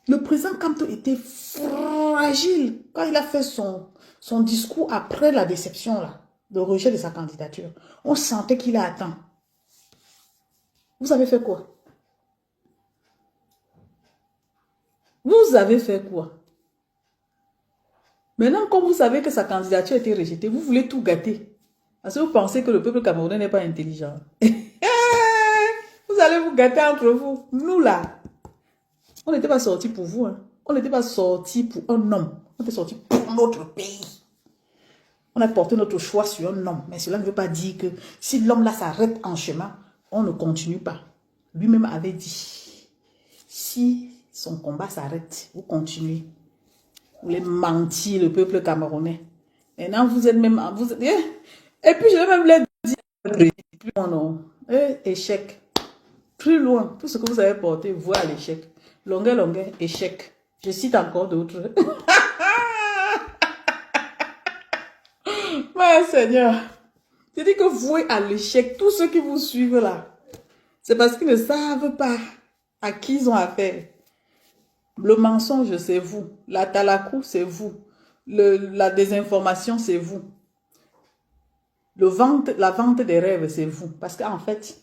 Le président Kamto était fragile quand il a fait son discours après la déception là, le rejet de sa candidature. On sentait qu'il a atteint. Vous avez fait quoi? Vous avez fait quoi? Maintenant, comme vous savez que sa candidature a été rejetée, vous voulez tout gâter. Parce que vous pensez que le peuple camerounais n'est pas intelligent. Vous allez vous gâter entre vous. Nous là, on n'était pas sortis pour vous. Hein. On n'était pas sortis pour un homme. On était sortis pour notre pays. On a porté notre choix sur un homme. Mais cela ne veut pas dire que si l'homme là s'arrête en chemin, on ne continue pas. Lui-même avait dit, si son combat s'arrête, vous continuez. Vous voulez mentir le peuple camerounais. Maintenant, vous êtes même... Et puis, je vais même les dire, plus loin, non. Échec. Plus loin. Tout ce que vous avez porté, vous à l'échec. Longueur, échec. Je cite encore d'autres. Ouais, Seigneur. Je dis que voué à l'échec, tous ceux qui vous suivent là, c'est parce qu'ils ne savent pas à qui ils ont affaire. Le mensonge, c'est vous. La talakou, c'est vous. La désinformation, c'est vous. La vente des rêves, c'est vous. Parce qu'en fait,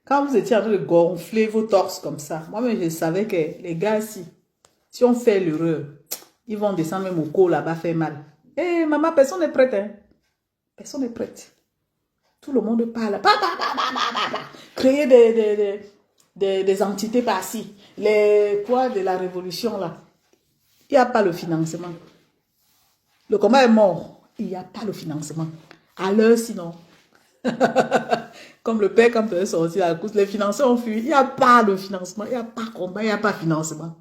quand vous étiez en train de gonfler vos torses comme ça, moi-même, je savais que les gars, si on fait l'erreur, ils vont descendre même au col là-bas, faire mal. Eh, maman, personne n'est prête. Hein? Personne n'est prête. Tout le monde parle. Créer des entités par-ci. Les poids de la révolution, là. Il n'y a pas le financement. Le combat est mort. Il n'y a pas le financement. À l'heure, sinon. Comme le père, quand il est sorti à la course, les financeurs ont fui. Il n'y a pas de financement. Il n'y a pas de combat. Il n'y a pas de financement.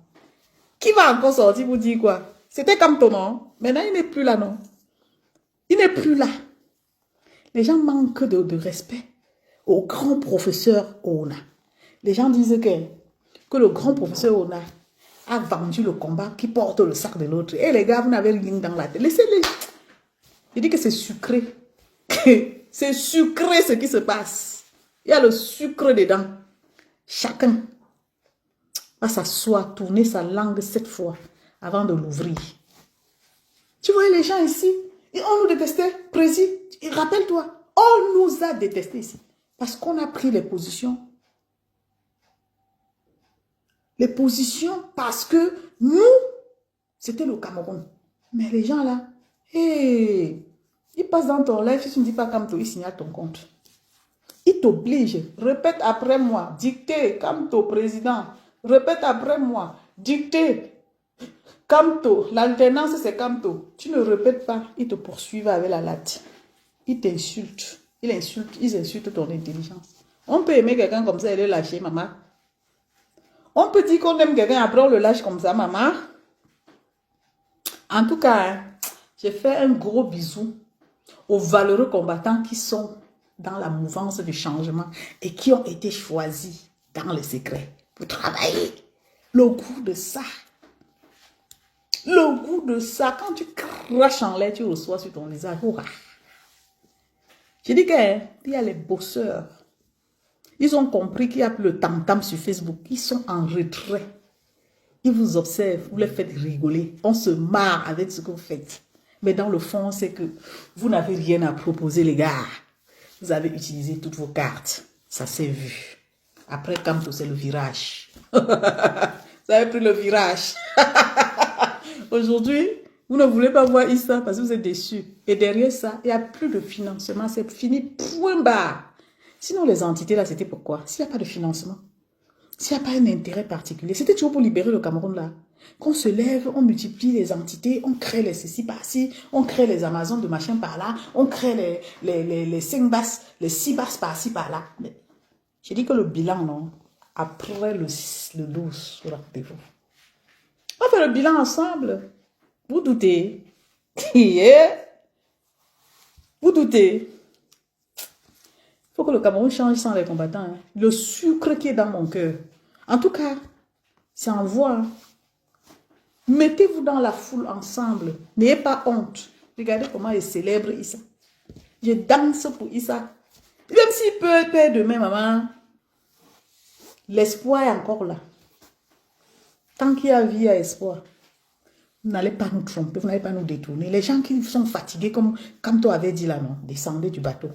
Qui va encore sortir pour dire quoi? C'était comme ton nom. Maintenant, il n'est plus là, non? Il n'est plus là. Les gens manquent de respect au grand professeur Ona. Les gens disent que le grand professeur Ona a vendu le combat qui porte le sac de l'autre. Et les gars, vous n'avez rien dans la tête. Laissez-les. Il dit que c'est sucré. C'est sucré ce qui se passe. Il y a le sucre dedans. Chacun va s'asseoir, tourner sa langue 7 fois avant de l'ouvrir. Tu vois les gens ici, on nous détestait, président. Rappelle-toi, on nous a détestés ici. Parce qu'on a pris les positions. Les positions parce que nous, c'était le Cameroun. Mais les gens là, hey, ils passent dans ton live, si tu ne dis pas Kamto, ils signalent ton compte. Ils t'obligent. Répète après moi. Dictez, Kamto, président. Répète après moi. Dictez. Kamto, l'alternance c'est Kamto. Tu ne répètes pas, ils te poursuivent avec la latte. Ils t'insultent. Ils insultent ton intelligence. On peut aimer quelqu'un comme ça et le lâcher, maman. On peut dire qu'on aime quelqu'un, après on le lâche comme ça, maman. En tout cas, hein, j'ai fait un gros bisou aux valeureux combattants qui sont dans la mouvance du changement et qui ont été choisis dans le secret pour travailler. Le goût de ça. Le goût de ça, quand tu craches en l'air, tu reçois sur ton visage. Je dis qu'il y a les bosseurs. Ils ont compris qu'il y a plus le tam-tam sur Facebook. Ils sont en retrait. Ils vous observent, vous les faites rigoler. On se marre avec ce que vous faites. Mais dans le fond, c'est que vous n'avez rien à proposer, les gars. Vous avez utilisé toutes vos cartes. Ça s'est vu. Après Kamto, c'est le virage. Vous avez pris le virage. Aujourd'hui, vous ne voulez pas voir Issa parce que vous êtes déçus. Et derrière ça, il n'y a plus de financement. C'est fini, point barre. Sinon, les entités, là, c'était pourquoi? S'il n'y a pas de financement, s'il n'y a pas un intérêt particulier, c'était toujours pour libérer le Cameroun, là. Qu'on se lève, on multiplie les entités, on crée les ceci par-ci, on crée les Amazones de machin par-là, on crée les 5 basses, les 6 basses par-ci, par-là. J'ai dit que le bilan, non, après le 12, rappelez-vous. On fait le bilan ensemble. Vous doutez? Vous doutez? Il faut que le Cameroun change sans les combattants. Hein. Le sucre qui est dans mon cœur. En tout cas, c'est en voie. Hein. Mettez-vous dans la foule ensemble. N'ayez pas honte. Regardez comment il célèbre Issa. Je danse pour Issa. Même s'il peut perdre demain, maman. L'espoir est encore là. Tant qu'il y a vie, il y a espoir. Vous n'allez pas nous tromper, vous n'allez pas nous détourner. Les gens qui sont fatigués, comme toi avait dit là, non, descendez du bateau.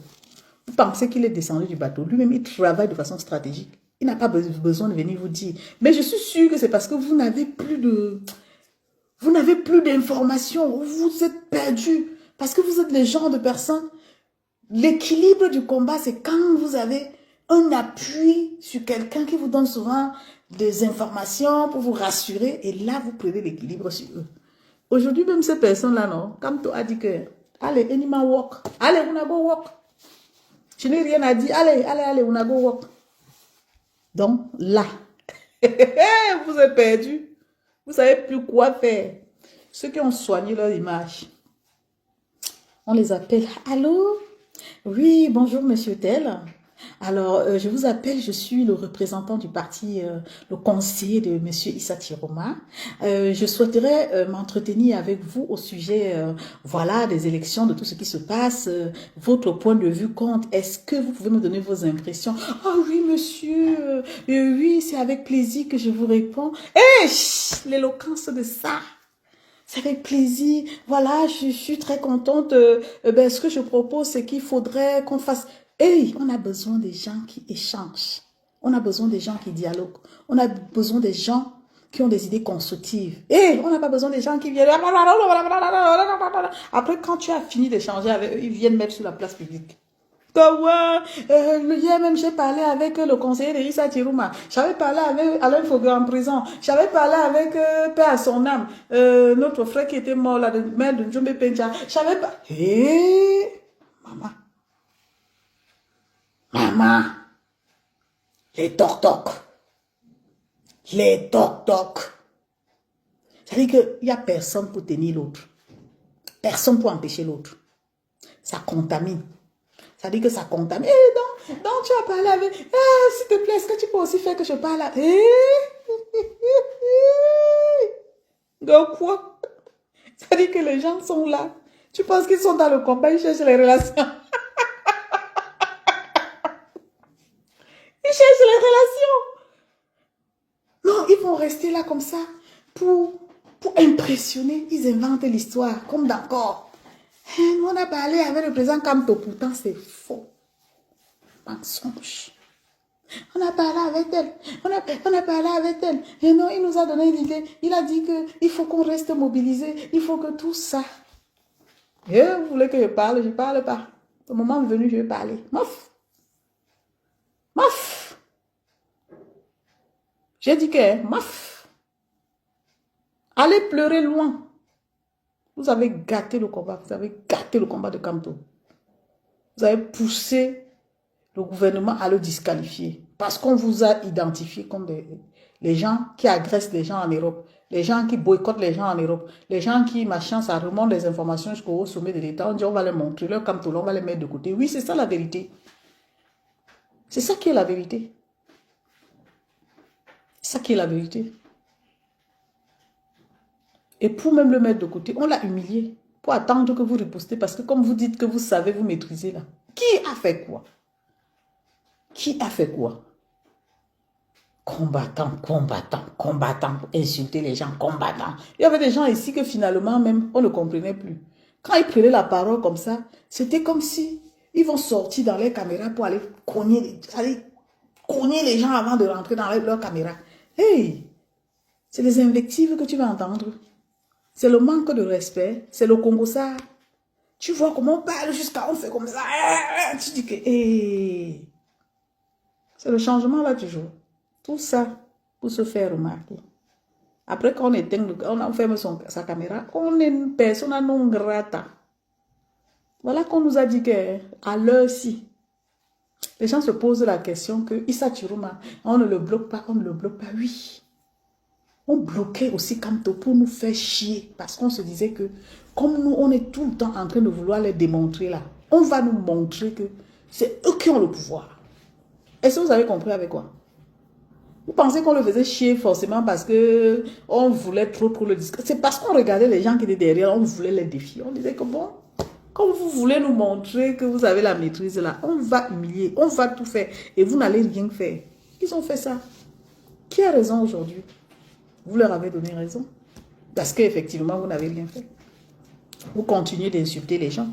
Vous pensez qu'il est descendu du bateau. Lui-même, il travaille de façon stratégique. Il n'a pas besoin de venir vous dire. Mais je suis sûre que c'est parce que vous n'avez plus de... Vous n'avez plus d'informations. Vous êtes perdus. Parce que vous êtes les genres de personnes. L'équilibre du combat, c'est quand vous avez un appui sur quelqu'un qui vous donne souvent des informations pour vous rassurer. Et là, vous prenez l'équilibre sur eux. Aujourd'hui, même ces personnes-là, non, comme tu as dit que, allez, animal walk. Allez, on a go walk. Je n'ai rien à dire. Allez, on a go walk. Donc, là, vous êtes perdus. Vous ne savez plus quoi faire. Ceux qui ont soigné leur image, on les appelle. Allô? Oui, bonjour, monsieur Tel. Alors, je vous appelle, je suis le représentant du parti, le conseiller de monsieur Issa Tiroma. Je souhaiterais m'entretenir avec vous au sujet, voilà, des élections, de tout ce qui se passe. Votre point de vue compte. Est-ce que vous pouvez me donner vos impressions? Ah oui, monsieur, oui, c'est avec plaisir que je vous réponds. L'éloquence de ça. C'est avec plaisir. Voilà, je suis très contente. Ce que je propose, c'est qu'il faudrait qu'on fasse... on a besoin des gens qui échangent. On a besoin des gens qui dialoguent. On a besoin des gens qui ont des idées constructives. On n'a pas besoin des gens qui viennent... Après, quand tu as fini d'échanger avec eux, ils viennent mettre sur la place publique. Hier même, j'ai parlé avec le conseiller de Issa Tiroma. J'avais parlé avec Alain Fogg en prison. J'avais parlé avec Père à son âme, notre frère qui était mort, là, le maire de Njombe Pencha. J'avais pas... Maman, les toc-toc. Les toc-toc. C'est-à-dire qu'il n'y a personne pour tenir l'autre. Personne pour empêcher l'autre. Ça contamine. Ça dit que ça contamine. Donc tu as parlé avec... s'il te plaît, est-ce que tu peux aussi faire que je parle à... quoi? Ça dit que les gens sont là. Tu penses qu'ils sont dans le combat, ils cherchent les relations. Ils cherchent les relations. Non, ils vont rester là comme ça pour impressionner. Ils inventent l'histoire, comme d'accord. On a parlé avec le président Kamto, pourtant c'est faux. Mensonge. On a parlé avec elle. On a parlé avec elle. Et non, il nous a donné une idée. Il a dit qu'il faut qu'on reste mobilisé. Il faut que tout ça. Vous voulez que je parle? Je ne parle pas. Au moment venu, je vais parler. Mof. J'ai dit que, mof. Allez pleurer loin. Vous avez gâté le combat. Vous avez gâté le combat de Kamto. Vous avez poussé le gouvernement à le disqualifier. Parce qu'on vous a identifié comme les gens qui agressent les gens en Europe. Les gens qui boycottent les gens en Europe. Les gens qui, machin, ça remonte les informations jusqu'au sommet de l'État. On dit, on va les montrer. Leur Kamto, on va les mettre de côté. Oui, c'est ça la vérité. C'est ça qui est la vérité. C'est ça qui est la vérité. Et pour même le mettre de côté, on l'a humilié. Pour attendre que vous ripostez. Parce que comme vous dites que vous savez, vous maîtrisez là. Qui a fait quoi? Qui a fait quoi? Combattant, insulter les gens, combattant. Il y avait des gens ici que finalement même, on ne comprenait plus. Quand ils prenaient la parole comme ça, c'était comme si Ils vont sortir dans les caméras pour aller cogner les gens avant de rentrer dans leur caméra. Hey, c'est les invectives que tu vas entendre. C'est le manque de respect. C'est le Congo ça. Tu vois comment on parle jusqu'à on fait comme ça. Tu dis que hey, c'est le changement là toujours. Tout ça pour se faire remarquer. Après qu'on éteint, on ferme sa caméra, on est une personne non grata. Voilà qu'on nous a dit qu'à l'heure-ci, les gens se posent la question que Issa Chiruma, on ne le bloque pas, on ne le bloque pas. Oui. On bloquait aussi Kamto pour nous faire chier. Parce qu'on se disait que, comme nous, on est tout le temps en train de vouloir les démontrer là, on va nous montrer que c'est eux qui ont le pouvoir. Est-ce que vous avez compris avec quoi? Vous pensez qu'on le faisait chier forcément parce que on voulait trop le disque. C'est parce qu'on regardait les gens qui étaient derrière, on voulait les défier. On disait que bon, comme vous voulez nous montrer que vous avez la maîtrise là, on va humilier, on va tout faire et vous n'allez rien faire. Ils ont fait ça. Qui a raison aujourd'hui? Vous leur avez donné raison. Parce qu'effectivement, vous n'avez rien fait. Vous continuez d'insulter les gens.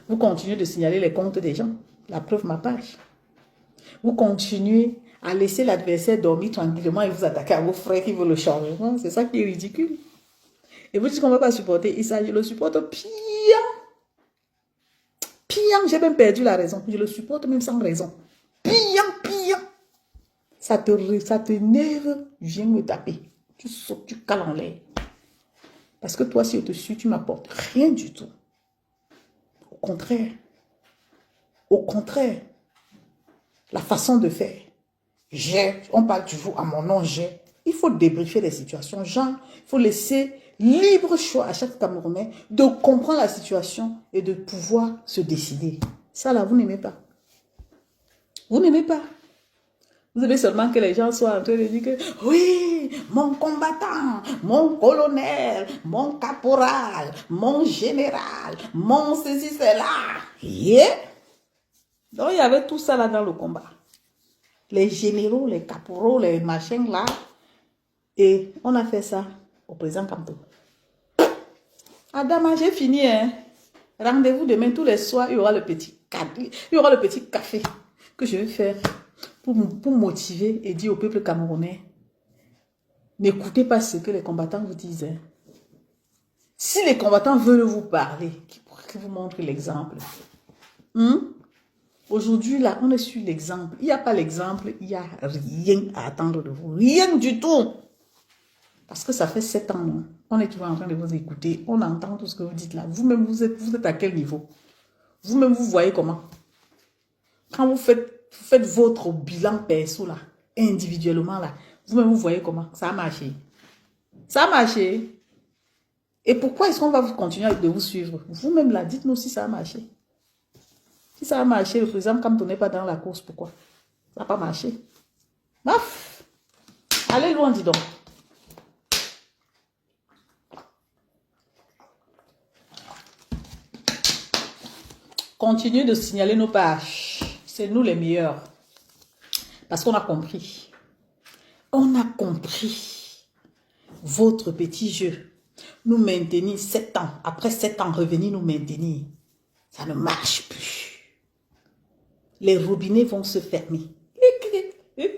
Vous continuez de signaler les comptes des gens. La preuve, ma page. Vous continuez à laisser l'adversaire dormir tranquillement et vous attaquer à vos frères qui veulent le changement. C'est ça qui est ridicule. Et vous dites qu'on ne va pas supporter Issa. Je le supporte pire. Pire, j'ai même perdu la raison. Je le supporte même sans raison. Pire. Ça t'énerve, viens me taper. Tu sautes, tu cales en l'air. Parce que toi, si je te suis, tu m'apportes rien du tout. Au contraire, la façon de faire. On parle toujours à mon nom, il faut débriefer les situations. Genre, il faut laisser libre choix à chaque Camerounais de comprendre la situation et de pouvoir se décider. Ça là, vous n'aimez pas. Vous n'aimez pas. Vous aimez seulement que les gens soient en train de dire que oui, mon combattant, mon colonel, mon caporal, mon général, mon ceci, cela. Yeah. Donc il y avait tout ça là dans le combat. Les généraux, les caporaux, les machins là. Et on a fait ça au président Kamto. Adama, j'ai fini. Hein? Rendez-vous demain tous les soirs, il y aura le petit café que je vais faire pour motiver et dire au peuple camerounais, n'écoutez pas ce que les combattants vous disent. Hein. Si les combattants veulent vous parler, qu'ils vous montrent l'exemple. Aujourd'hui, là, on est sur l'exemple. Il n'y a pas l'exemple, il n'y a rien à attendre de vous. Rien du tout. Parce que ça fait 7 ans, non? On est toujours en train de vous écouter. On entend tout ce que vous dites là. Vous-même, vous êtes à quel niveau? Vous-même, vous voyez comment? Quand vous faites votre bilan perso là, individuellement là, vous-même, vous voyez comment? Ça a marché. Ça a marché. Et pourquoi est-ce qu'on va continuer de vous suivre? Vous-même là, dites-nous si ça a marché. Si ça a marché, le président Kamto n'est pas dans la course, pourquoi? Ça n'a pas marché. Baf! Allez loin, dis donc. Continuez de signaler nos pages. C'est nous les meilleurs. Parce qu'on a compris. On a compris votre petit jeu. Nous maintenir 7 ans. Après 7 ans, revenir nous maintenir. Ça ne marche plus. Les robinets vont se fermer. Il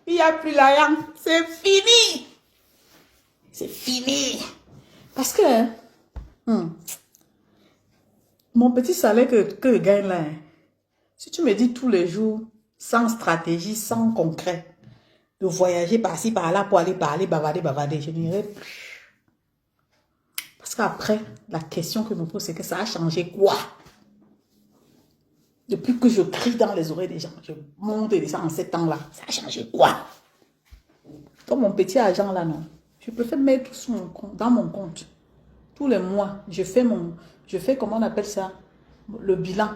n'y a plus l'argent. C'est fini. C'est fini. Parce que mon petit salaire que je gagne là, si tu me dis tous les jours, sans stratégie, sans concret, de voyager par-ci, par-là pour aller parler, bavarder, je n'irai plus. Parce qu'après, la question que je me pose, c'est que ça a changé quoi? Depuis que je crie dans les oreilles des gens, je monte et descends en 7 ans là, ça a changé quoi? Comme mon petit argent là, non. Je préfère mettre sur mon compte, dans mon compte. Tous les mois, je fais comment on appelle ça? Le bilan.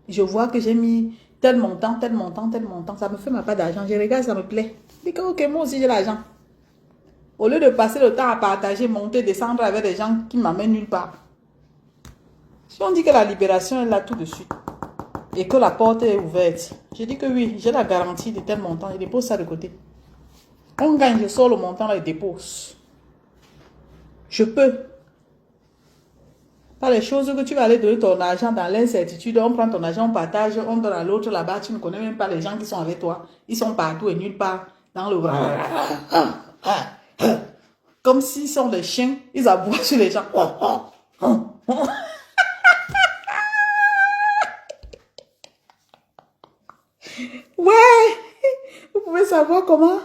Je vois que j'ai mis tel montant. Ça me fait ma part d'argent. Je regarde, ça me plaît. Je dis que ok, moi aussi j'ai l'argent. Au lieu de passer le temps à partager, monter, descendre avec des gens qui ne m'amènent nulle part. Si on dit que la libération est là tout de suite et que la porte est ouverte, je dis que oui, j'ai la garantie de tel montant. Je dépose ça de côté. On gagne, je sors le montant et je dépose. Je peux. Pas les choses que tu vas aller donner ton argent dans l'incertitude. On prend ton argent, on partage, on donne à l'autre là-bas. Tu ne connais même pas les gens qui sont avec toi. Ils sont partout et nulle part. Dans le comme s'ils sont des chiens. Ils aboient sur les gens. Ouais, vous pouvez savoir comment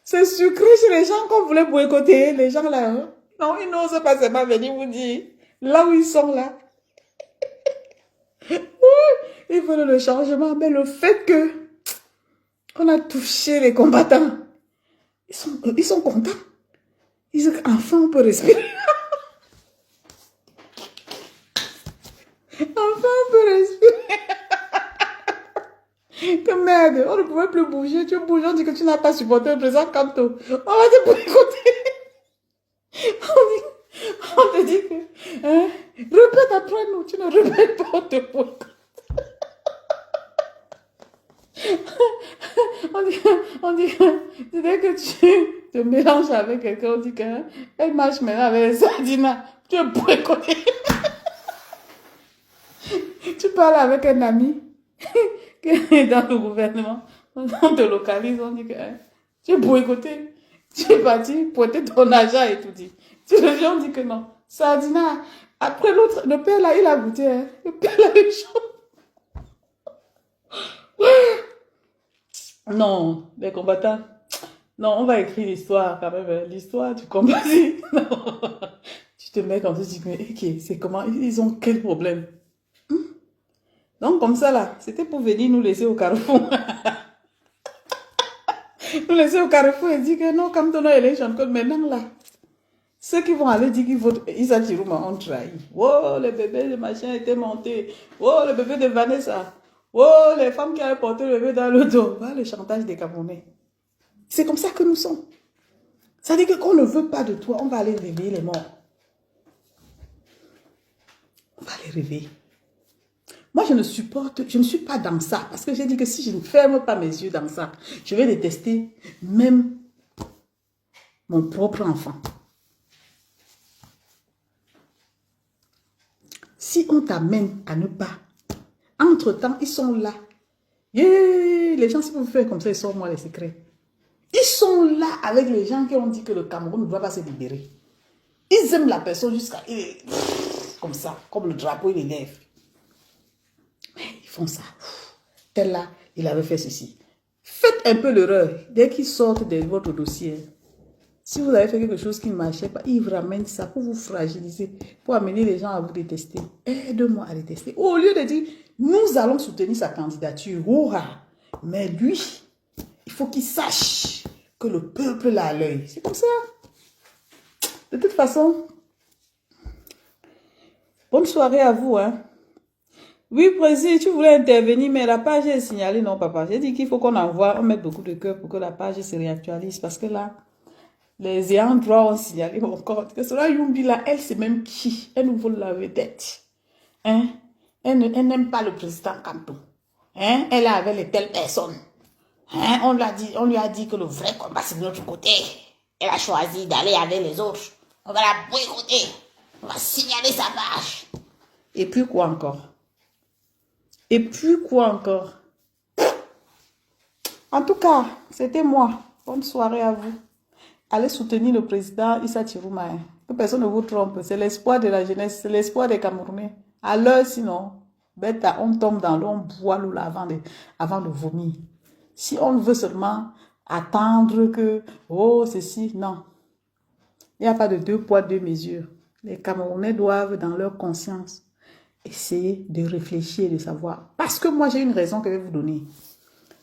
c'est sucré chez les gens qu'on voulait boycotter. Les gens là, hein? Non, ils n'osent pas seulement venir vous dire. Là où ils sont là. Ils veulent le changement. Mais le fait que on a touché les combattants, ils sont contents. Ils disent enfin on peut respirer. Enfin on peut respirer. Que merde, on ne pouvait plus bouger. Tu bouges, on dit que tu n'as pas supporté le président Kanto. On va te boycotter. On te dit que, hein, répète après nous. Tu ne répètes pas, on te boycotte. On dit que dès que tu te mélanges avec quelqu'un, on dit qu'elle marche maintenant avec les sardines. Tu es boycotté. Tu parles avec un ami qui est dans le gouvernement. On te localise, on dit que tu es boycotté. Tu es parti pointer ton argent et tout dit. Tu reviens, on dit que non. Sardina, après l'autre, le père là, il a goûté. Hein. Le père là, il chaud. Non, les combattants. Non, on va écrire l'histoire quand même. L'histoire du combat. Non. Tu te mets comme ça, tu dis, mais ok, c'est comment, ils ont quel problème? Donc comme ça là, c'était pour venir nous laisser au carrefour. Nous laisser au carrefour et dire que non, comme ton élection code maintenant là. Ceux qui vont aller dire qu'ils votent Issa Chirouma ont trahi. Oh, le bébé de machin était monté. Oh, le bébé de Vanessa. Oh, les femmes qui avaient porté le bébé dans le dos. Voilà le chantage des Camerounais. C'est comme ça que nous sommes. Ça veut dire que qu'on ne veut pas de toi, on va aller réveiller les morts. On va les réveiller. Moi, je ne suis pas dans ça. Parce que j'ai dit que si je ne ferme pas mes yeux dans ça, je vais détester même mon propre enfant. Si on t'amène à ne pas, entre-temps, ils sont là. Yeah, les gens, si vous faites comme ça, ils sortent moi les secrets. Ils sont là avec les gens qui ont dit que le Cameroun ne doit pas se libérer. Ils aiment la personne jusqu'à... Comme ça, comme le drapeau, il élève. Mais ils font ça. Tel là, il avait fait ceci. Faites un peu l'erreur. Dès qu'ils sortent de votre dossier, si vous avez fait quelque chose qui ne marchait pas, ils vous ramènent ça pour vous fragiliser, pour amener les gens à vous détester. Aide-moi à détester. Au lieu de dire, nous allons soutenir sa candidature. Mais lui, il faut qu'il sache que le peuple l'a à l'œil. C'est comme ça. De toute façon, bonne soirée à vous. Hein. Oui, président, tu voulais intervenir, mais la page est signalée. Non, papa. J'ai dit qu'il faut qu'on envoie, on mette beaucoup de cœur pour que la page se réactualise. Parce que là, les ayants droit ont signalé mon compte. Que cela, Yumbi, là, elle sait même qui. Elle nous vole la vedette. Hein? Elle n'aime pas le président Kanto. Hein? Elle est avec les telles personnes. Hein? On lui a dit que le vrai combat, c'est de l'autre côté. Elle a choisi d'aller avec les autres. On va la boycotter. On va signaler sa page. Et puis quoi encore? Et puis quoi encore? En tout cas, c'était moi. Bonne soirée à vous. Allez soutenir le président Issa Chirouma. Que personne ne vous trompe. C'est l'espoir de la jeunesse. C'est l'espoir des Camerounais. À l'heure, sinon, bête, on tombe dans l'eau, on boit l'eau avant de vomir. Si on veut seulement attendre que, oh, ceci, non. Il n'y a pas de 2 poids, 2 mesures. Les Camerounais doivent, dans leur conscience, essayer de réfléchir et de savoir. Parce que moi, j'ai une raison que je vais vous donner.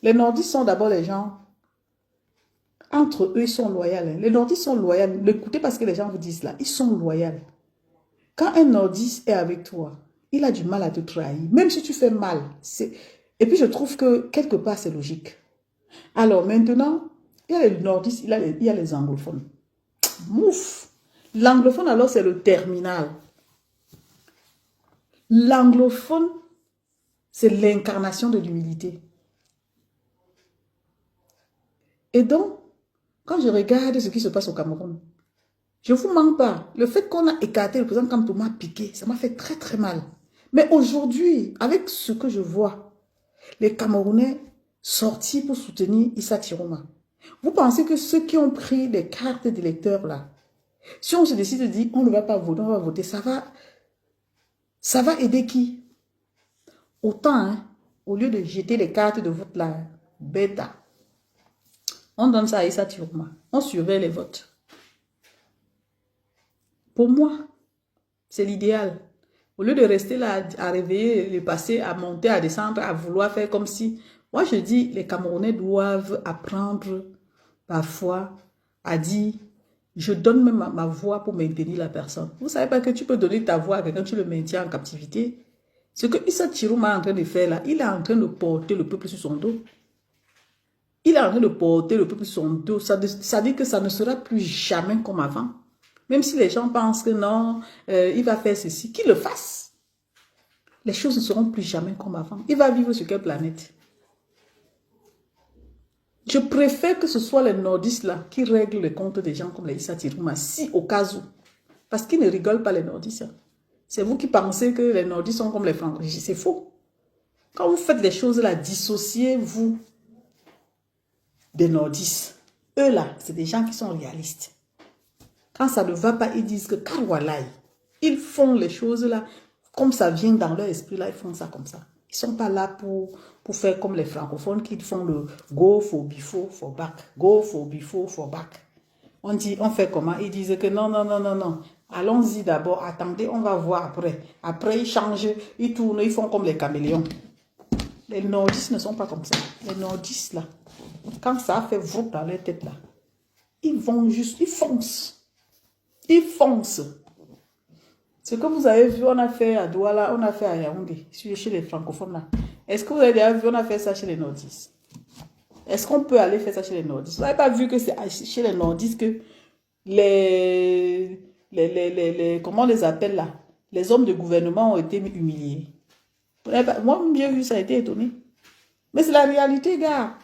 Les nordistes sont d'abord les gens, entre eux, ils sont loyaux. Les nordistes sont loyaux. L'écoutez parce que les gens vous disent là, ils sont loyaux. Quand un nordiste est avec toi, il a du mal à te trahir. Même si tu fais mal. Et puis, je trouve que quelque part, c'est logique. Alors, maintenant, il y a les nordistes, il y a les anglophones. Mouf! L'anglophone, alors, c'est le terminal. L'anglophone, c'est l'incarnation de l'humilité. Et donc, quand je regarde ce qui se passe au Cameroun, Je ne vous mens pas. Le fait qu'on a écarté le président Kamto m'a piqué. Ça m'a fait très très mal. Mais aujourd'hui, avec ce que je vois, les Camerounais sortis pour soutenir Issa Tiroma. Vous pensez que ceux qui ont pris les cartes d'électeurs là, si on se décide de dire on ne va pas voter, on va voter, ça va aider qui? Autant, hein, au lieu de jeter les cartes de vote là, bêta, on donne ça à Issa Tiroma. On surveille les votes. Pour moi, c'est l'idéal. Au lieu de rester là à réveiller le passé, à monter, à descendre, à vouloir faire comme si... Moi, je dis, les Camerounais doivent apprendre parfois à dire, je donne même ma voix pour maintenir la personne. Vous ne savez pas que tu peux donner ta voix à quelqu'un, tu le maintiens en captivité. Ce que Issa Tiroma est en train de faire là, il est en train de porter le peuple sur son dos. Il est en train de porter le peuple sur son dos. Ça dit que ça ne sera plus jamais comme avant. Même si les gens pensent que non, il va faire ceci, qu'il le fasse. Les choses ne seront plus jamais comme avant. Il va vivre sur quelle planète? Je préfère que ce soit les nordistes là qui règlent les comptes des gens comme les Issa Tiroma, si au cas où. Parce qu'ils ne rigolent pas les nordistes. C'est vous qui pensez que les nordistes sont comme les francs. C'est faux. Quand vous faites les choses là, dissociez-vous des nordistes. Eux là, c'est des gens qui sont réalistes. Quand ça ne va pas, ils disent que Karwalai, ils font les choses là, comme ça vient dans leur esprit là, ils font ça comme ça. Ils ne sont pas là pour faire comme les francophones qui font le go for before for back. Go for before for back. On dit, on fait comment? Ils disent que non, non, non, non, non. Allons-y d'abord, attendez, on va voir après. Après, ils changent, ils tournent, ils font comme les caméléons. Les nordistes ne sont pas comme ça. Les nordistes là, quand ça a fait vroom dans leur tête là, ils vont juste, ils foncent. Ils foncent. Ce que vous avez vu, on a fait à Douala, on a fait à Yaoundé, chez les francophones là. Est-ce que vous avez déjà vu, on a fait ça chez les nordistes? Est-ce qu'on peut aller faire ça chez les nordistes? Vous n'avez pas vu que c'est chez les nordistes que comment on les appelle là? Les hommes de gouvernement ont été humiliés. Moi, j'ai vu ça, a été étonné. Mais c'est la réalité, gars.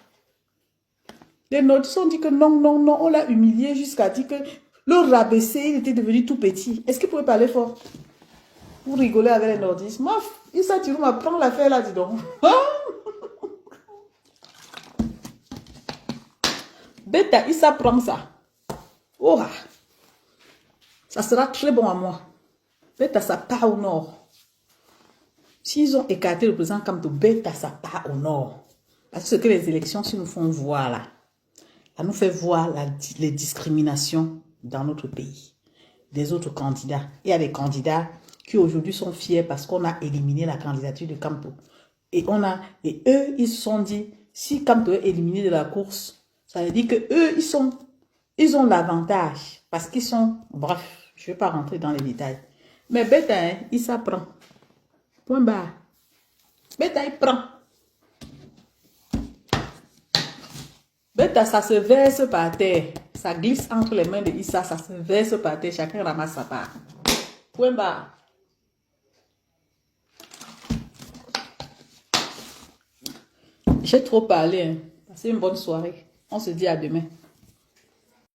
Les nordistes ont dit que non, non, non, on l'a humilié jusqu'à dire que le rabaisser, il était devenu tout petit. Est-ce qu'il pouvait parler fort? Vous rigolez avec les nordistes. Moi, Issa Tiroma prend l'affaire là, dis donc. Beta, Issa prend ça. Oh, ça sera très bon à moi. Beta, ça part au nord. S'ils ont écarté le président Kamto, Beta, ça part au nord. Parce que ce que les élections, si nous font voir là, ça nous fait voir les discriminations dans notre pays. Des autres candidats. Il y a des candidats qui aujourd'hui sont fiers parce qu'on a éliminé la candidature de Kamto. Et eux, ils se sont dit, si Kamto est éliminé de la course, ça veut dire que eux, ils ont l'avantage. Parce qu'ils sont, bref, je ne vais pas rentrer dans les détails. Mais Beta, hein, il s'apprend. Point barre. Beta, il prend. Beta, ça se verse par terre. Ça glisse entre les mains de Issa, ça se verse par terre. Chacun ramasse sa part. Point barre. J'ai trop parlé. Hein. Passez une bonne soirée. On se dit à demain.